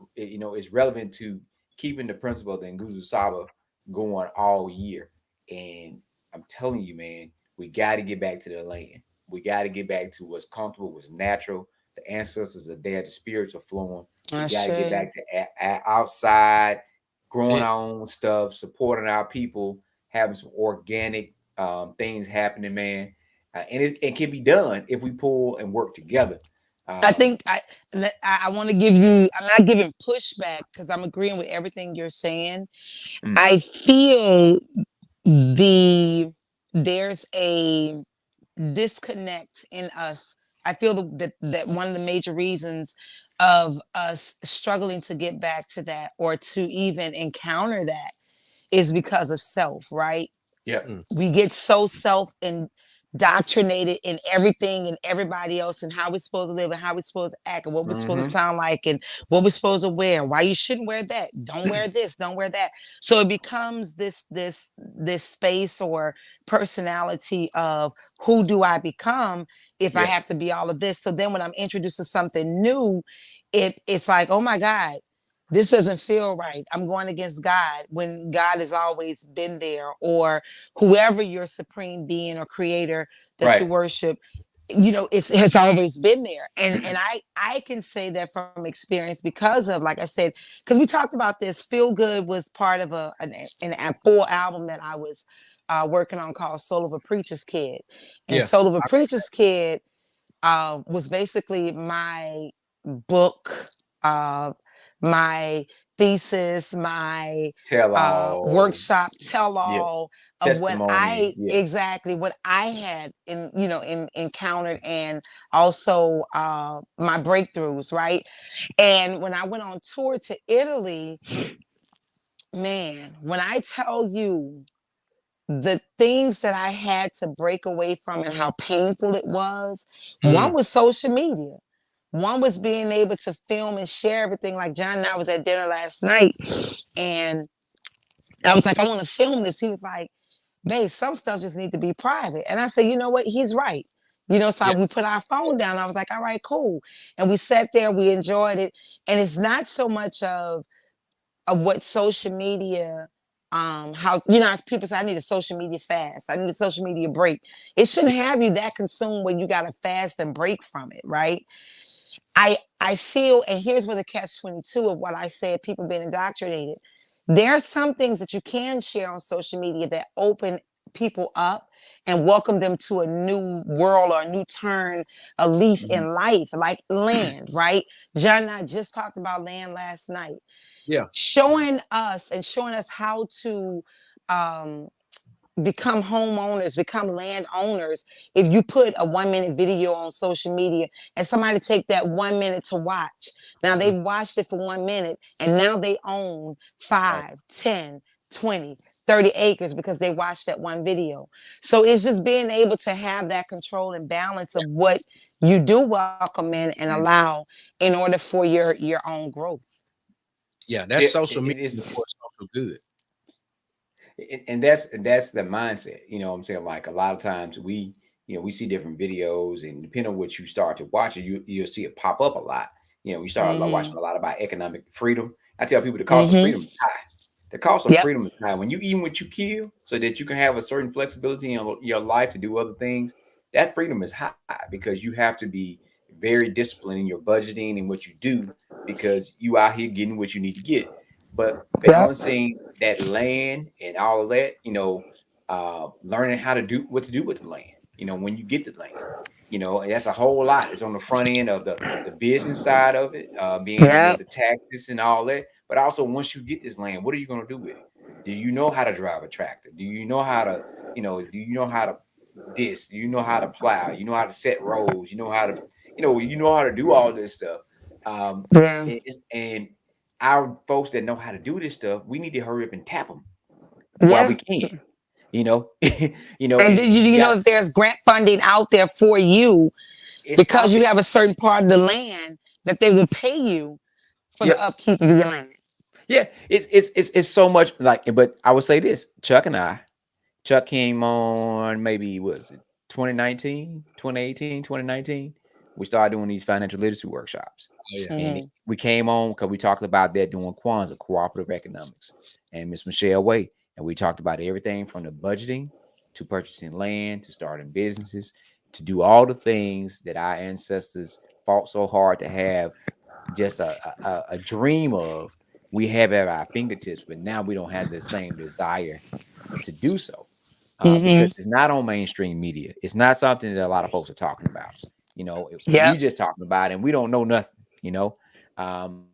relevant to keeping the principle of the Nguzo Saba going all year. And I'm telling you, man, we got to get back to the land. We got to get back to what's comfortable, what's natural. The ancestors are there, the spirits are flowing. We I got to get say. back to outside, That's growing it. our own stuff, supporting our people, having some organic things happening, man. And it can be done if we pull and work together. I Um, think I want to give you. I'm not giving pushback because I'm agreeing with everything you're saying. mm, I feel there's a disconnect in us. I feel that one of the major reasons of us struggling to get back to that or to even encounter that is because of self, right? Yep. Mm. We get so self indoctrinated in everything and everybody else and how we're supposed to live and how we're supposed to act and what we're supposed to Mm-hmm. sound like and what we're supposed to wear and why you shouldn't wear that, don't wear this, don't wear that. So it becomes this space or personality of who do I become if I Yeah. have to be all of this. So then when I'm introduced to something new, it's like, oh my God, this doesn't feel right. I'm going against God when God has always been there, or whoever your supreme being or creator that you Right. worship, it's always been there. And I can say that from experience because of, like I said, because we talked about this. Feel Good was part of a full album that I was working on called Soul of a Preacher's Kid. And Yeah. Soul of a Preacher's Kid was basically my book, uh, my thesis, my Tell all. workshop, tell Yeah. all of what Testimony. I Yeah. exactly what I had encountered, and also my breakthroughs, right? And when I went on tour to Italy, man, when I tell you the things that I had to break away from and how painful it was. One Mm. was social media. One was being able to film and share everything. Like John and I was at dinner last night, and I was like, I want to film this. He was like, babe, some stuff just need to be private. And I said, you know what? He's right. So Yeah. we put our phone down. I was like, all right, cool. And we sat there, we enjoyed it. And it's not so much of what social media how as people say, I need a social media fast, I need a social media break. It shouldn't have you that consumed where you got to fast and break from it, right? I feel, and here's where the catch 22 of what I said, people being indoctrinated. There are some things that you can share on social media that open people up and welcome them to a new world or a new turn, a leaf Mhm. in life, like land, right? John and I just talked about land last night, Yeah. showing us how to um, become homeowners, become landowners. If you put a 1 minute video on social media and somebody take that 1 minute to watch, now Mm. they've watched it for 1 minute and now they own Right. 5, 10, 20, 30 acres because they watched that one video. So it's just being able to have that control and balance of what you do welcome in and allow in order for your own growth. Yeah. That's Yeah. social media It's before social good. and that's the mindset. What I'm saying, like a lot of times we see different videos, and depending on what you start to watch, you'll see it pop up a lot. We start Mm-hmm. watching a lot about economic freedom. I tell people the cost of Mm-hmm. freedom is high. The cost of Yep. freedom is high. When you eat what you kill, so that you can have a certain flexibility in your life to do other things, that freedom is high because you have to be very disciplined in your budgeting and what you do, because you out here getting what you need to get. But Yep. balancing that land and all of that, learning how to do what to do with the land, when you get the land, and that's a whole lot. It's on the front end of the business side of it, being, Yep. the taxes and all that. But also, once you get this land, what are you going to do with it? Do you know how to drive a tractor? Do you know how to this? Do you know how to plow? You know how to set roads? You know how to do all this stuff. Um, Yeah. and our folks that know how to do this stuff, we need to hurry up and tap them while we Yeah. can. You know, And and did you you got know that there's grant funding out there for you it's because out you there. have a certain part of the land that they will pay you for the Yep. upkeep of your land. Yeah. It's so much like, but I would say this: Chuck came on, maybe was it 2019, 2018, 2019. We started doing these financial literacy workshops. Oh yeah. And Mm-hmm. we came on because we talked about that doing Kwanzaa, cooperative economics, and Miss Michelle Way. And we talked about everything from the budgeting to purchasing land to starting businesses to do all the things that our ancestors fought so hard to have just a dream of. We have at our fingertips, but now we don't have the same desire to do so, Mm-hmm. because it's not on mainstream media. It's not something that a lot of folks are talking about. We Yep. just talking about it, and we don't know nothing. Um,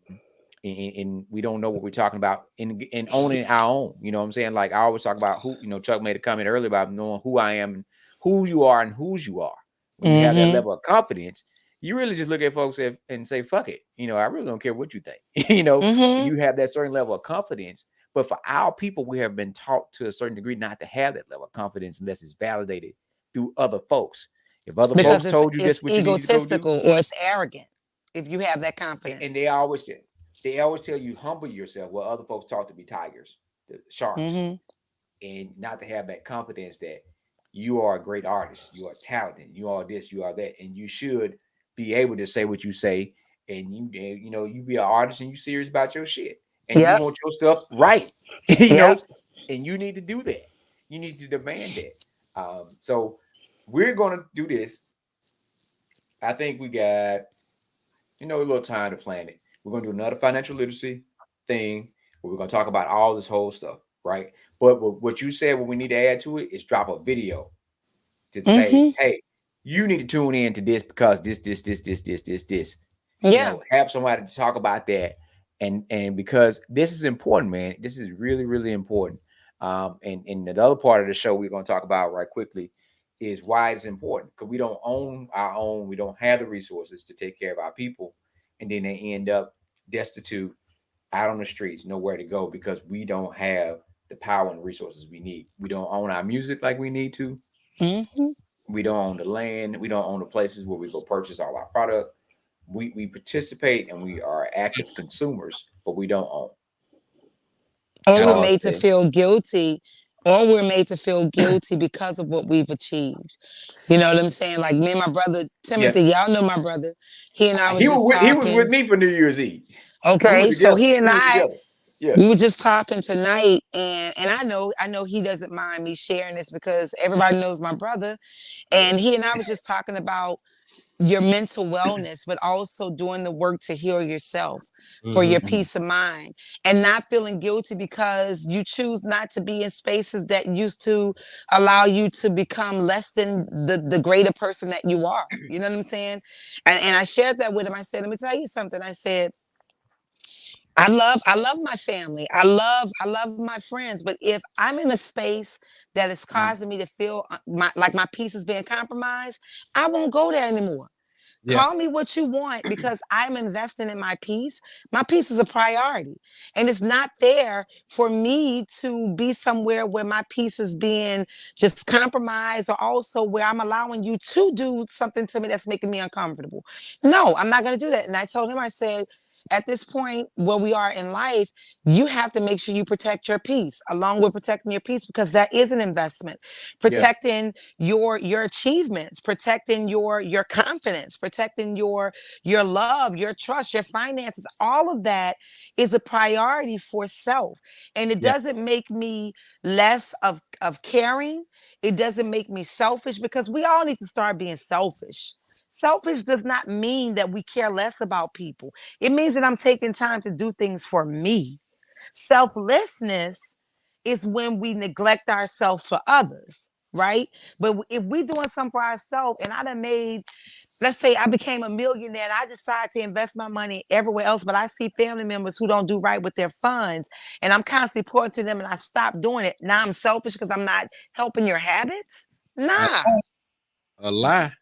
and we don't know what we're talking about in owning our own. You know what I'm saying? Like I always talk about who. Chuck made a comment earlier about knowing who I am and who you are and whose you are. When you have that level of confidence, you really just look at folks and say, fuck it. I really don't care what you think. You have that certain level of confidence. But for our people, we have been taught to a certain degree not to have that level of confidence unless it's validated through other folks. If other Because folks told you it's this what you need to go do, egotistical or it's arrogant if you have that confidence. and they always tell you humble yourself. Well, other folks taught to be tigers, the sharks, and not to have that confidence that you are a great artist, you are talented, you are this, you are that, and you should be able to say what you say, and you be an artist and you serious about your shit, and you Yep. want your stuff right, Yep. and you need to do that. You need to demand that. So we're gonna do this. I think we got a little time to plan it. We're gonna do another financial literacy thing where we're gonna talk about all this whole stuff, right? But what you said, what we need to add to it is drop a video to say, hey, you need to tune in to this because this. Yeah. Have somebody to talk about that. And because this is important, man. This is really, really important. And the other part of the show we're going to talk about right quickly is why it's important. Because we don't own our own, we don't have the resources to take care of our people. And then they end up destitute out on the streets, nowhere to go because we don't have the power and resources we need. We don't own our music like we need to. We don't own the land. We don't own the places where we go purchase all our product. We participate and we are active consumers, but we don't own. Or And we're I'll made to say, feel guilty, or we're made to feel guilty because of what we've achieved. You know what I'm saying? Like me and my brother Yeah, Timothy, y'all know my brother. He and I was he was just with talking. me for New Year's Eve. We were Okay, so together. he and We were I, together. Yeah. we were just talking tonight, and I know he doesn't mind me sharing this because everybody knows my brother, and Yes. he and I was just talking about your mental wellness, but also doing the work to heal yourself for mm-hmm. your peace of mind and not feeling guilty because you choose not to be in spaces that used to allow you to become less than the greater person that you are. You know what I'm saying? And I shared that with him. I said, let me tell you something. I said, I love my family. I love my friends. But if I'm in a space that is causing me to feel like my peace is being compromised, I won't go there anymore. Yeah. Call me what you want because I'm investing in my peace. My peace is a priority. And it's not fair for me to be somewhere where my peace is being just compromised or also where I'm allowing you to do something to me that's making me uncomfortable. No, I'm not going to do that. And I told him, I said, at this point where we are in life, you have to make sure you protect your peace along with protecting your peace because that is an investment. Yeah. Protecting your achievements, protecting your confidence, protecting your love, your trust, your finances, all of that is a priority for self. And it Yeah. doesn't make me less of caring. It doesn't make me selfish because we all need to start being selfish. Selfish does not mean that we care less about people. It means that I'm taking time to do things for me. Selflessness is when we neglect ourselves for others, right? But if we doing something for ourselves and I done made, let's say I became a millionaire and I decide to invest my money everywhere else, but I see family members who don't do right with their funds and I'm constantly pointing to them and I stop doing it. Now I'm selfish because I'm not helping your habits. A, Nah. a lie.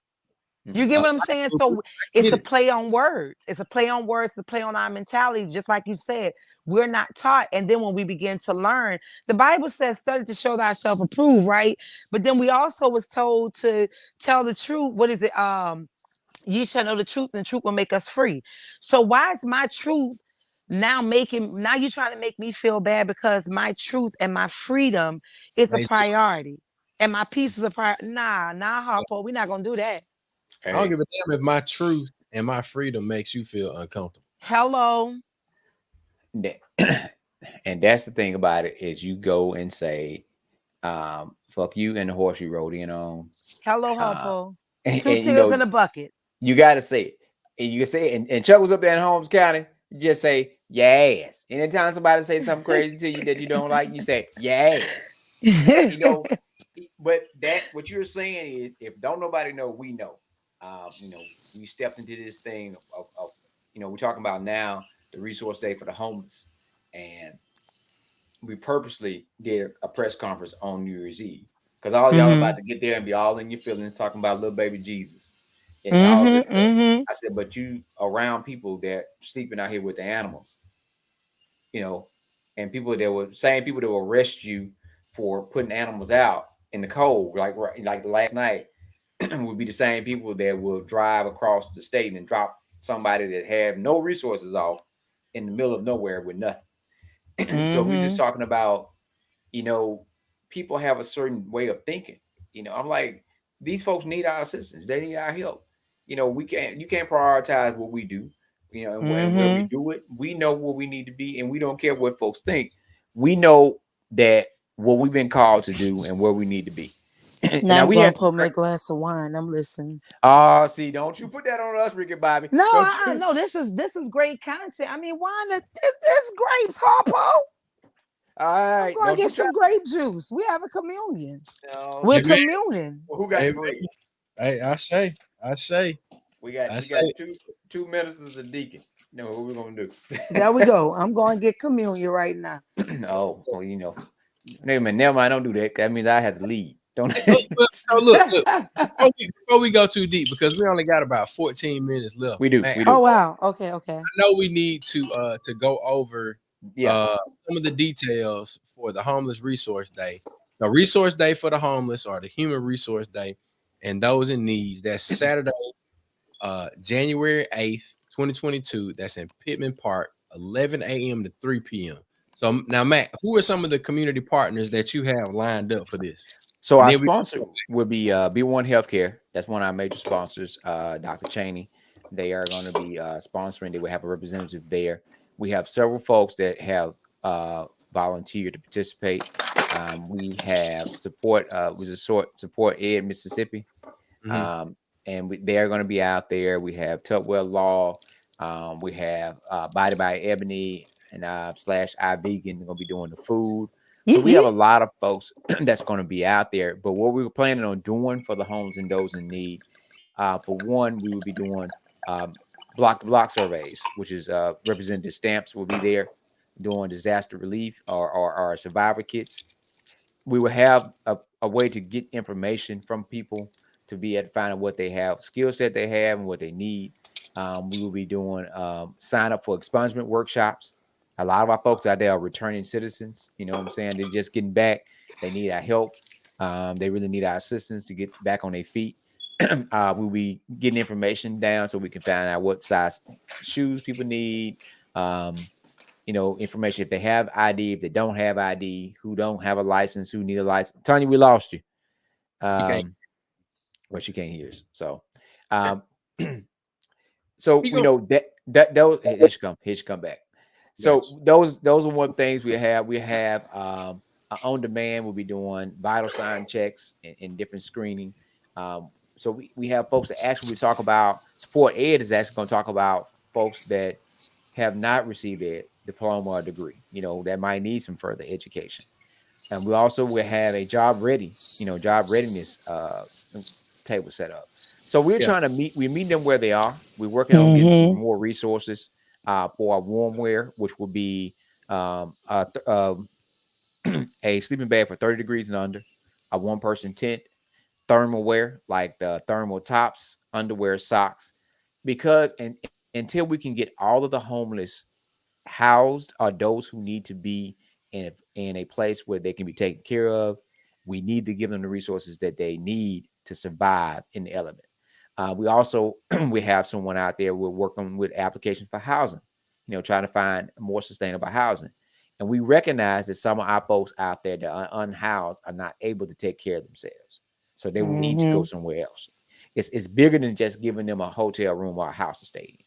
You Mhm. get A what I'm lie. saying? Boo boo. So I it's get a it. play on words. It's a play on words, to play on our mentalities, just like you said. We're not taught. And then when we begin to learn, the Bible says, study to show thyself approved, right? But then we also was told to tell the truth. What is it? You shall know the truth, and the truth will make us free. So why is my truth now you're trying to make me feel bad because my truth and my freedom is a Ain't you? priority. And my peace is a priority. Nah, Harpo, we're not gonna do that. I don't Hey, give a damn if my truth and my freedom makes you feel uncomfortable. Hello. that- and that's the thing about it is you go and say, fuck you and the horse you rode in on. Hello, Uh, Harpo. and, Two and you tears know, in a bucket. you gotta say it. And you can say it. And Chuck was up there in Holmes County, you just say, yes. Anytime somebody say something crazy to you that you don't like, you say, yes. You know, but that what you're saying is if don't nobody know, we know. We stepped into this thing of we're talking about now the resource day for the homeless. And we purposely did a press conference on New Year's Eve. Because all y'all Mm-hmm. about to get there and be all in your feelings talking about little baby Jesus and all this Mm-hmm. stuff. Mm-hmm. I said, but you around people that sleeping out here with the animals, you know, and people that were same people that will arrest you for putting animals out in the cold, like last night, would be the same people that will drive across the state and drop somebody that have no resources off in the middle of nowhere with nothing. So we're just Mm-hmm. talking about, you know, people have a certain way of thinking. I'm like, these folks need our assistance. They need our help. You can't prioritize what we do, and where we Mm-hmm. do it. We know where we need to be, and we don't care what folks think. We know that what we've been called to do and where we need to be. And Now now I'm we gonna had some pour me a glass of wine. I'm listening. oh, see, don't you put that on us, Ricky Bobby. No, Don't you? no. This is great content. I mean, wine. This grapes, Harpo. All I'm right, going to don't get you try. some grape juice. We have a communion. No, We're Amen. communing. well, who got the Amen. bread? Hey, I say, We got I we got say. two ministers and deacon. What we gonna do? There we go. I'm going to get communion right now. Oh, well, never mind. Don't do that. That means I have to leave. Don't. So look. Before we go too deep, because we only got about 14 minutes left, We do. man. We Oh do. wow. Okay. Okay. I know we need to go over Yeah. some of the details for the homeless resource day. The resource day for the homeless or the human resource day and those in needs. That's Saturday, January 8th, 2022. That's in Pittman Park, 11 a.m. to 3 p.m. So now, Matt, who are some of the community partners that you have lined up for this? So And our then we sponsor would be B1 Healthcare. That's one of our major sponsors, Dr. Cheney. They are going to be sponsoring. They will have a representative there. We have several folks that have volunteered to participate. We have support Ed Mississippi, Mhm. um, and they are going to be out there. We have Tupwell Law. We have Body by Ebony and slash I Vegan. They're going to be doing the food. So Yeet, we have yeet. a lot of folks that's going to be out there. But what we were planning on doing for the homes and those in need, for one, we would be doing um, block to block surveys, which is representative stamps will be there doing disaster relief or survivor kits. We will have a way to get information from people to be able to find out what they have, skill set they have, and what they need. We will be doing sign up for expungement workshops. A lot of our folks out there are returning citizens. You know what I'm saying? They're just getting back. They need our help. They really need our assistance to get back on their feet. We'll be getting information down so we can find out what size shoes people need. Um, information if they have ID, if they don't have ID, who don't have a license, who need a license. Tonya, we lost you. You can't. Well, she can't hear us. So, um, so We we go. know that those here she come back. Gotcha. So those are one things we have. We have on demand. We'll be doing vital sign checks and different screening. So we have folks that actually we talk about support ed is actually going to talk about folks that have not received a diploma or degree, that might need some further education. And we also will have a job readiness table set up. So we're Yeah. trying to we meet them where they are. We're working on getting some Mm-hmm. more resources for our warm wear, which will be a sleeping bag for 30 degrees and under, a one person tent, thermal wear like the thermal tops, underwear, socks, because until we can get all of the homeless housed are those who need to be in a place where they can be taken care of. We need to give them the resources that they need to survive in the element. We also we have someone out there we're working with applications for housing, trying to find more sustainable housing. And we recognize that some of our folks out there that are unhoused are not able to take care of themselves. So they will need to go Mm-hmm. somewhere else. It's bigger than just giving them a hotel room or a house to stay in.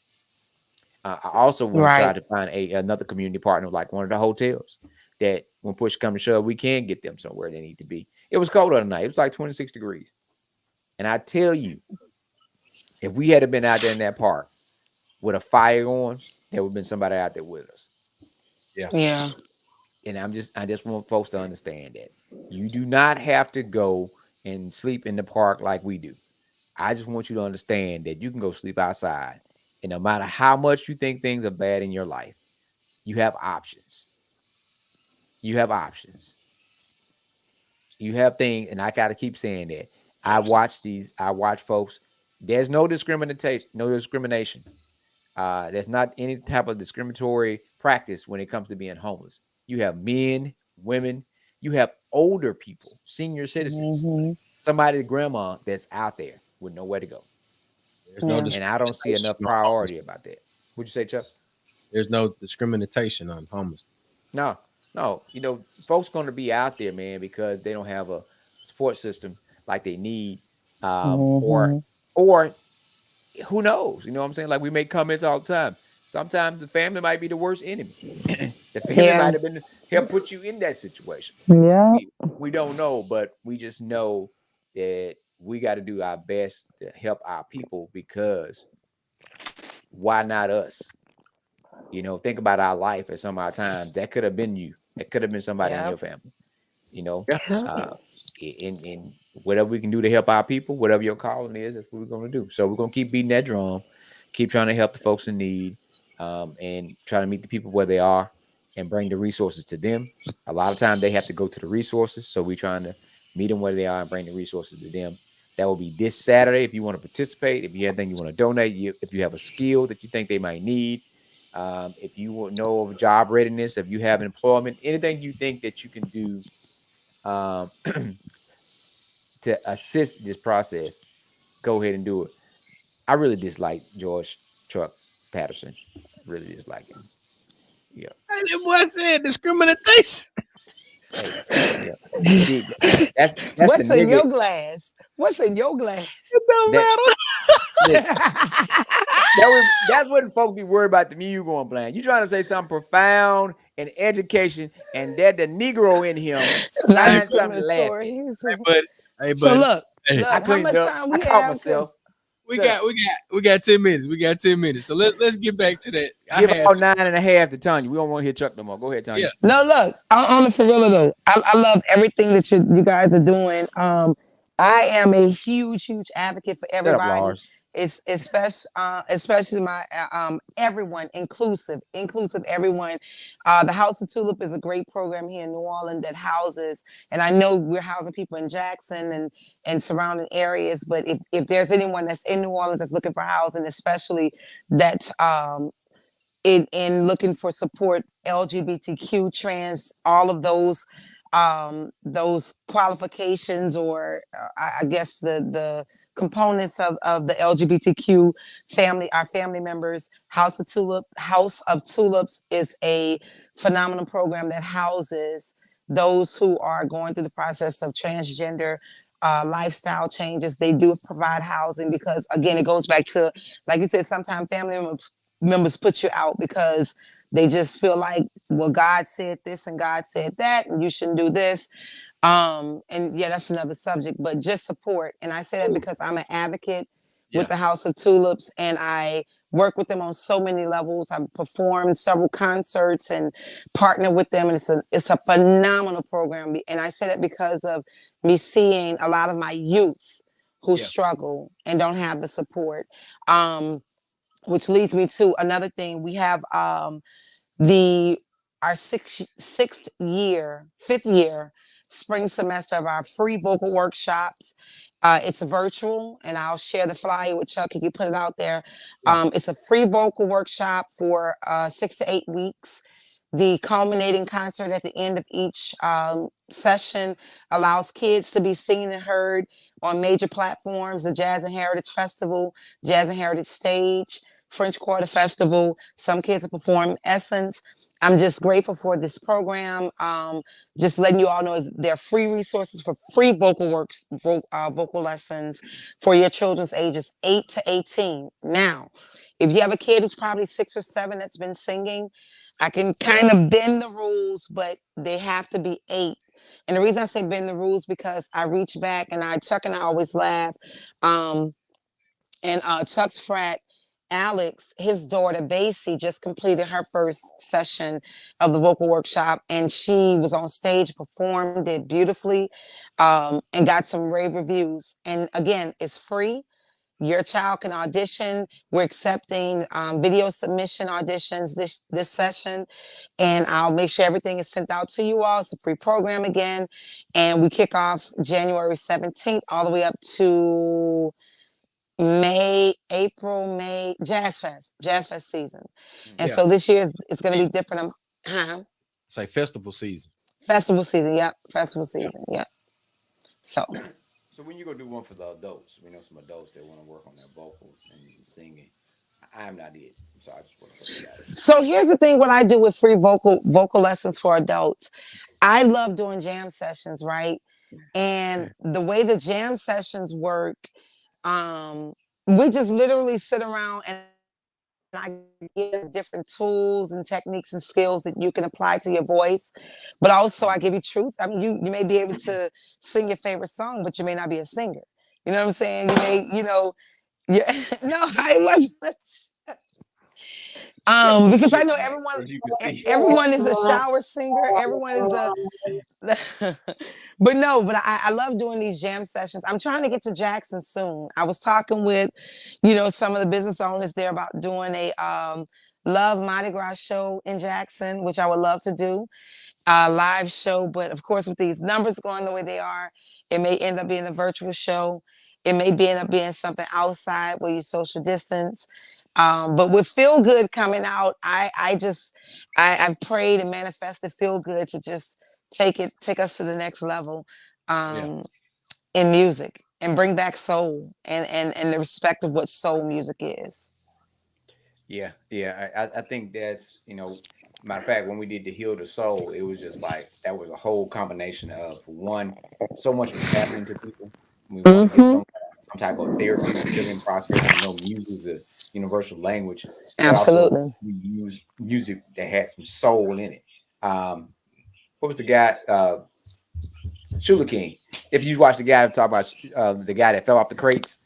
I also want to try Right. to find another community partner like one of the hotels that when push comes to shove, we can get them somewhere they need to be. It was cold the other night. It was like 26 degrees. And I tell you, if we had been out there in that park with a fire going, there would have been somebody out there with us. Yeah. Yeah. And I just want folks to understand that you do not have to go and sleep in the park like we do. I just want you to understand that you can go sleep outside. And no matter how much you think things are bad in your life, you have options. You have options. You have things, and I gotta keep saying that. I watch folks. There's no discrimination, no discrimination. There's not any type of discriminatory practice when it comes to being homeless. You have men, women, you have older people, senior citizens, Mm-hmm. somebody, grandma that's out there with nowhere to go. There's no Yeah. And I don't see discrimination enough on homeless. priority about that. Would you say, Chuck? There's no discrimination on homeless. No, no. Folks going to be out there, man, because they don't have a support system like they need, or Mm-hmm. or who knows? You know what I'm saying? Like we make comments all the time. Sometimes the family might be the worst enemy. The family Yeah. might have been help put you in that situation. Yeah. We don't know, but we just know that we got to do our best to help our people because why not us? Think about our life at some of our times. That could have been you. That could have been somebody in Yeah. your family. You know, Yeah. Yeah. uh, in whatever we can do to help our people, whatever your calling is, that's what we're going to do. So we're going to keep beating that drum, keep trying to help the folks in need, and try to meet the people where they are and bring the resources to them. A lot of times they have to go to the resources, so we're trying to meet them where they are and bring the resources to them. That will be this Saturday. If you want to participate, if you have anything you want to donate, if you have a skill that you think they might need, if you know of job readiness, if you have employment, anything you think that you can do um, to assist this process, go ahead and do it. I really dislike George Truck Patterson. Really dislike him. Yeah. And then boy said discrimination. Hey. Yeah. See, that's the What's in nigga your glass? What's in your glass? It don't that matter. look. That's what folks be worried about the me you going blind. You trying to say something profound and education, and that the Negro in him Not Hey, find something to laugh at. discriminatory. hey, buddy. Hey, So buddy. look, Hey, I look, how cleaned much up. time I we caught have? myself. Because we got 10 minutes. We got 10 minutes. So let's get back to that. I Give had all to. 9.5 to Tonya. We don't want to hear Chuck no more. Go ahead, Yeah. Tonya. no, look, on the for real though, I love everything that you guys are doing. I am a huge advocate for Shut up, everybody. Lars. It's especially my everyone, inclusive everyone. The House of Tulip is a great program here in New Orleans that houses, and I know we're housing people in Jackson and surrounding areas. But if there's anyone that's in New Orleans that's looking for housing, especially that's in looking for support, LGBTQ, trans, all of those qualifications, or I guess the components of the LGBTQ family, our family members. House of Tulips is a phenomenal program that houses those who are going through the process of transgender lifestyle changes. They do provide housing because, again, it goes back to, like you said, sometimes family members put you out because they just feel like, well, God said this and God said that, and you shouldn't do this. And yeah, that's another subject, but just support. And I say that because I'm an advocate with Yeah. the House of Tulips, and I work with them on so many levels. I've performed several concerts and partner with them, and it's a phenomenal program. And I say that because of me seeing a lot of my youth who Yeah. struggle and don't have the support. Which leads me to another thing. We have the our fifth year spring semester of our free vocal workshops. It's a virtual, and I'll share the flyer with Chuck. He can put it out there. Yeah. It's a free vocal workshop for 6 to 8 weeks. The culminating concert at the end of each session allows kids to be seen and heard on major platforms: the Jazz and Heritage Festival, Jazz and Heritage Stage, French Quarter Festival. Some kids have performed Essence. I'm just grateful for this program. Just letting you all know is there are free resources for free vocal lessons for your children's ages 8 to 18. Now, if you have a kid who's probably 6 or 7 that's been singing, I can kind of bend the rules, but they have to be 8. And the reason I say bend the rules because I reach back and Chuck and I always laugh. And Chuck's frat, Alex, his daughter Basie, just completed her first session of the vocal workshop, and she was on stage, performed it beautifully, and got some rave reviews. And again, it's free. your child can audition. We're accepting video submission auditions this session, and I'll make sure everything is sent out to you all. It's a free program again, and we kick off January 17th all the way up to May, Jazz Fest season. And Yeah. so this year it's going to be different. Huh? It's like festival season. Festival season, yep. Festival season, yep. So when you go do one for the adults, we know some adults that want to work on their vocals and singing. I am not it. So I just want to put it out. so here's the thing: what I do with free vocal lessons for adults, I love doing jam sessions, right? And the way the jam sessions work, we just literally sit around and I give different tools and techniques and skills that you can apply to your voice. But also I give you truth. I mean, you may be able to sing your favorite song, but you may not be a singer. You know what I'm saying? You may, yeah, no, I wasn't. Because I know everyone is a shower singer. Everyone is a but I love doing these jam sessions. I'm trying to get to Jackson soon. I was talking with, some of the business owners there about doing a Love Mardi Gras show in Jackson, which I would love to do. Live show, but of course, with these numbers going the way they are, it may end up being a virtual show. It may end up being something outside where you social distance. But with Feel Good coming out, I've prayed and manifested Feel Good to just take us to the next level in music and bring back soul and the respect of what soul music is. Yeah. I think that's, matter of fact, when we did the Heal the Soul, it was just like that was a whole combination of one, so much was happening to people. We want to get some type of therapy and healing process. Music is a universal language. Absolutely. We use music that had some soul in it. What was the guy? Shula King. If you watch the guy talk about the guy that fell off the crates,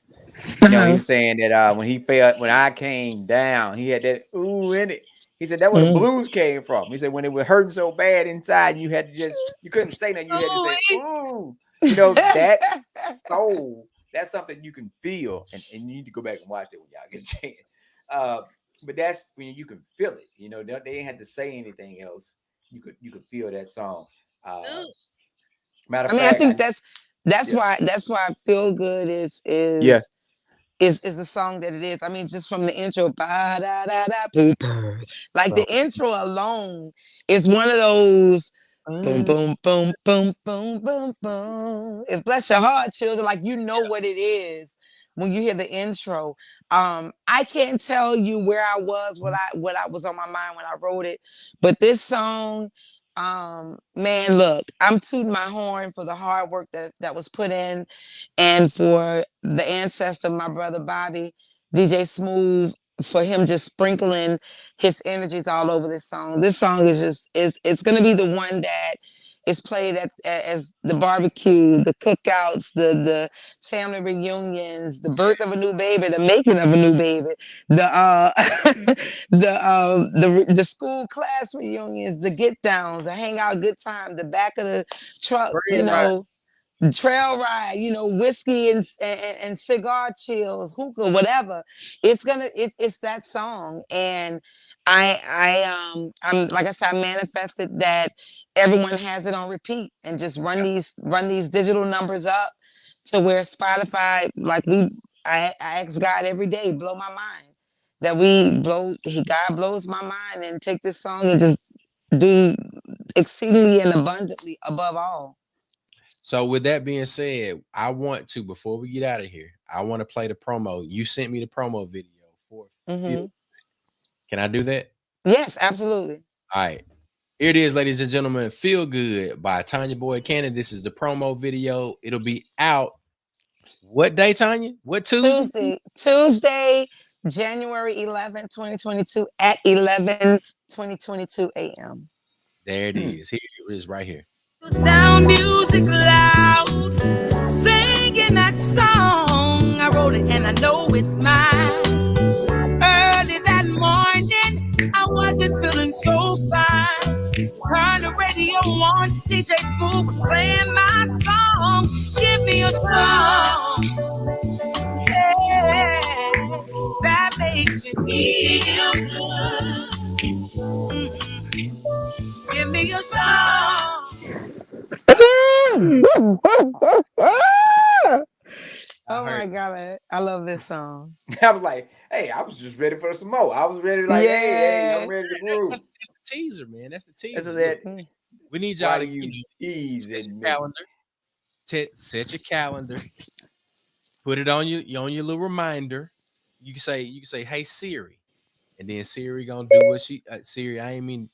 he was saying that when I came down, he had that ooh in it. He said that where the blues came from. He said when it was hurting so bad inside, you had to you couldn't say nothing. You had to say ooh. That soul. That's something you can feel, and you need to go back and watch it when y'all get a chance. But that's when you can feel it. They ain't had to say anything else. You could feel that song. Matter of fact, I think that's why Feel Good is the song that it is. I mean, just from the intro, like the intro alone is one of those boom, boom, boom, boom, boom, boom, boom. It's bless your heart, children. Like what it is when you hear the intro. I can't tell you where I was, what I was on my mind when I wrote it, but this song, man, look, I'm tooting my horn for the hard work that was put in, and for the ancestor, my brother Bobby, DJ Smooth, for him just sprinkling his energies all over this song. This song is it's gonna be the one that is played as the barbecue, the cookouts, the family reunions, the birth of a new baby, the making of a new baby, the the school class reunions, the get downs, the hangout good time, the back of the truck, trail ride, whiskey and cigar chills, hookah, whatever. It's that song. And I'm like I said, I manifested that everyone has it on repeat and just run these digital numbers up to where Spotify, I ask God every day, blow my mind. God blows my mind and take this song and just do exceedingly and abundantly above all. So with that being said, I want to, before we get out of here, I want to play the promo. You sent me the promo video for Can I do that? Yes, absolutely. All right. Here it is, ladies and gentlemen. Feel Good by Tonya Boyd Cannon. This is the promo video. It'll be out. What day, Tonya? What Tuesday? Tuesday, January 11th, 2022 at 11:22 a.m. There it is. Here it is right here. Down music loud, singing that song. I wrote it and I know it's mine. Early that morning, I wasn't feeling so fine. Turned the radio on, DJ Smooth was playing my song. Give me a song, yeah. feel good. Give me a song. Oh my God, I love this song. I was like, hey, I was just ready for some more. I was ready, like, hey, I'm ready to groove. That's the teaser, man. That's the teaser. That's Look, that. we need y'all Why to do you ease set in your me? calendar. Set your calendar. Put it on your little reminder. You can say, hey Siri, and then Siri gonna do what she. Siri, I ain't mean.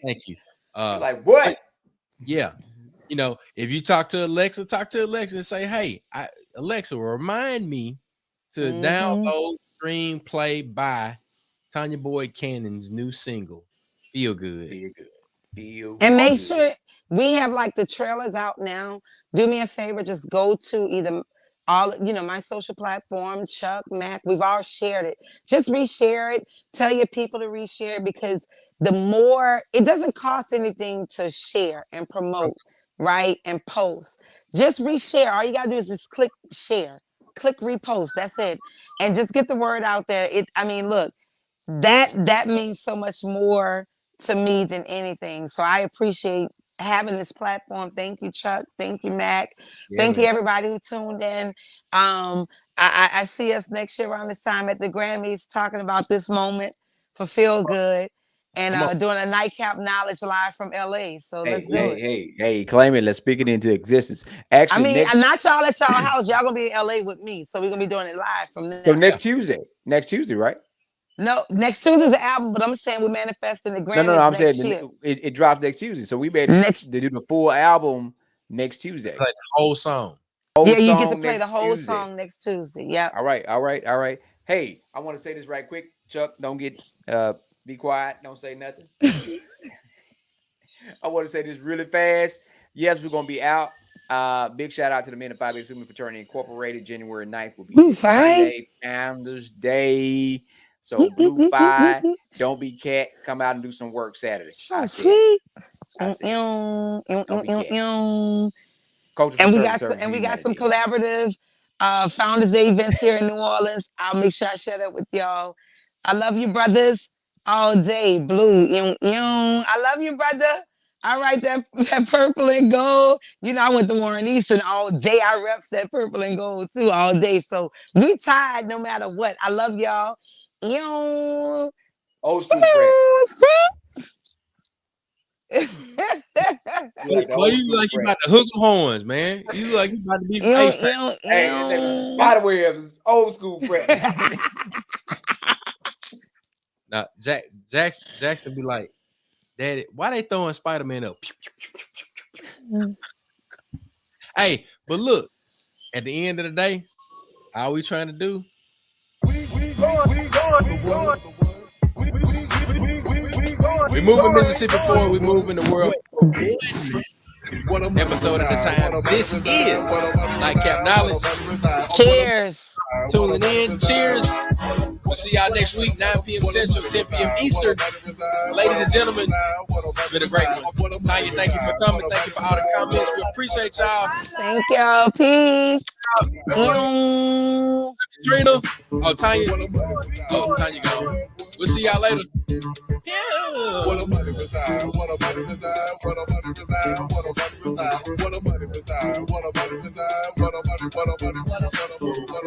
Thank you. She's like, what? Yeah. You know, if you talk to Alexa and say, hey, Alexa, remind me to download, stream, play, buy Tonya Boyd Cannon's new single, Feel Good. Feel good. Feel And make good. sure we have like the trailers out now. Do me a favor, just go to either my social platform, Chuck, Mac, we've all shared it. Just reshare it. Tell your people to reshare, because the more, it doesn't cost anything to share and promote, right? And post. Just reshare. All you gotta do is just click share, click repost. That's it. And just get the word out there. Look, that means so much more to me than anything. So I appreciate having this platform. Thank you, Chuck. Thank you, Mac. Thank you, everybody who tuned in. I see us next year around this time at the Grammys talking about this moment for Feel Good and doing a Nightcap Knowledge live from LA. So let's do it. Hey, claim it. Let's speak it into existence. Actually, not y'all at y'all house. Y'all gonna be in LA with me. So we're gonna be doing it live from there. So next Tuesday, right? No, next Tuesday's the album, but I'm saying we're manifesting the Grammys. No, I'm next saying year. It drops next Tuesday. So we made to do the full album next Tuesday. Play the whole song. You get to play the whole song next Tuesday. Yeah. All right. Hey, I want to say this right quick. Chuck, don't get be quiet. Don't say nothing. I want to say this really fast. Yes, we're gonna be out. Big shout out to the Men of Phi Beta Sigma Fraternity Incorporated. January 9th will be Sunday, Founders Day. So Blue Phi, don't be cat. Come out and do some work Saturday. So sweet. And we got some collaborative Founders Day events here in New Orleans. I'll make sure I share that with y'all. I love you, brothers, all day. Blue. I love you, brother. All right, that purple and gold. You know, I went to Warren Easton all day. I reps that purple and gold too all day. So we tied no matter what. I love y'all. Old school friends. You like you about to hook them horns, man. You like you about to be spider webs, old school friends. Now Jackson be like, Daddy, why they throwing Spider-Man up? Hey, but look, at the end of the day, all we trying to do? We moving Mississippi forward. We moving the world. Episode at a time. This is Nightcap Knowledge. Cheers. Tuning in. Cheers. We'll see y'all next week, 9 p.m. Central, 10 p.m. Eastern. Ladies and gentlemen, it's been a great one. Tonya, thank you for coming. Thank you for all the comments. We appreciate y'all. Thank y'all. Peace. Trina. Oh, Tonya gone. We'll see y'all later. Yeah.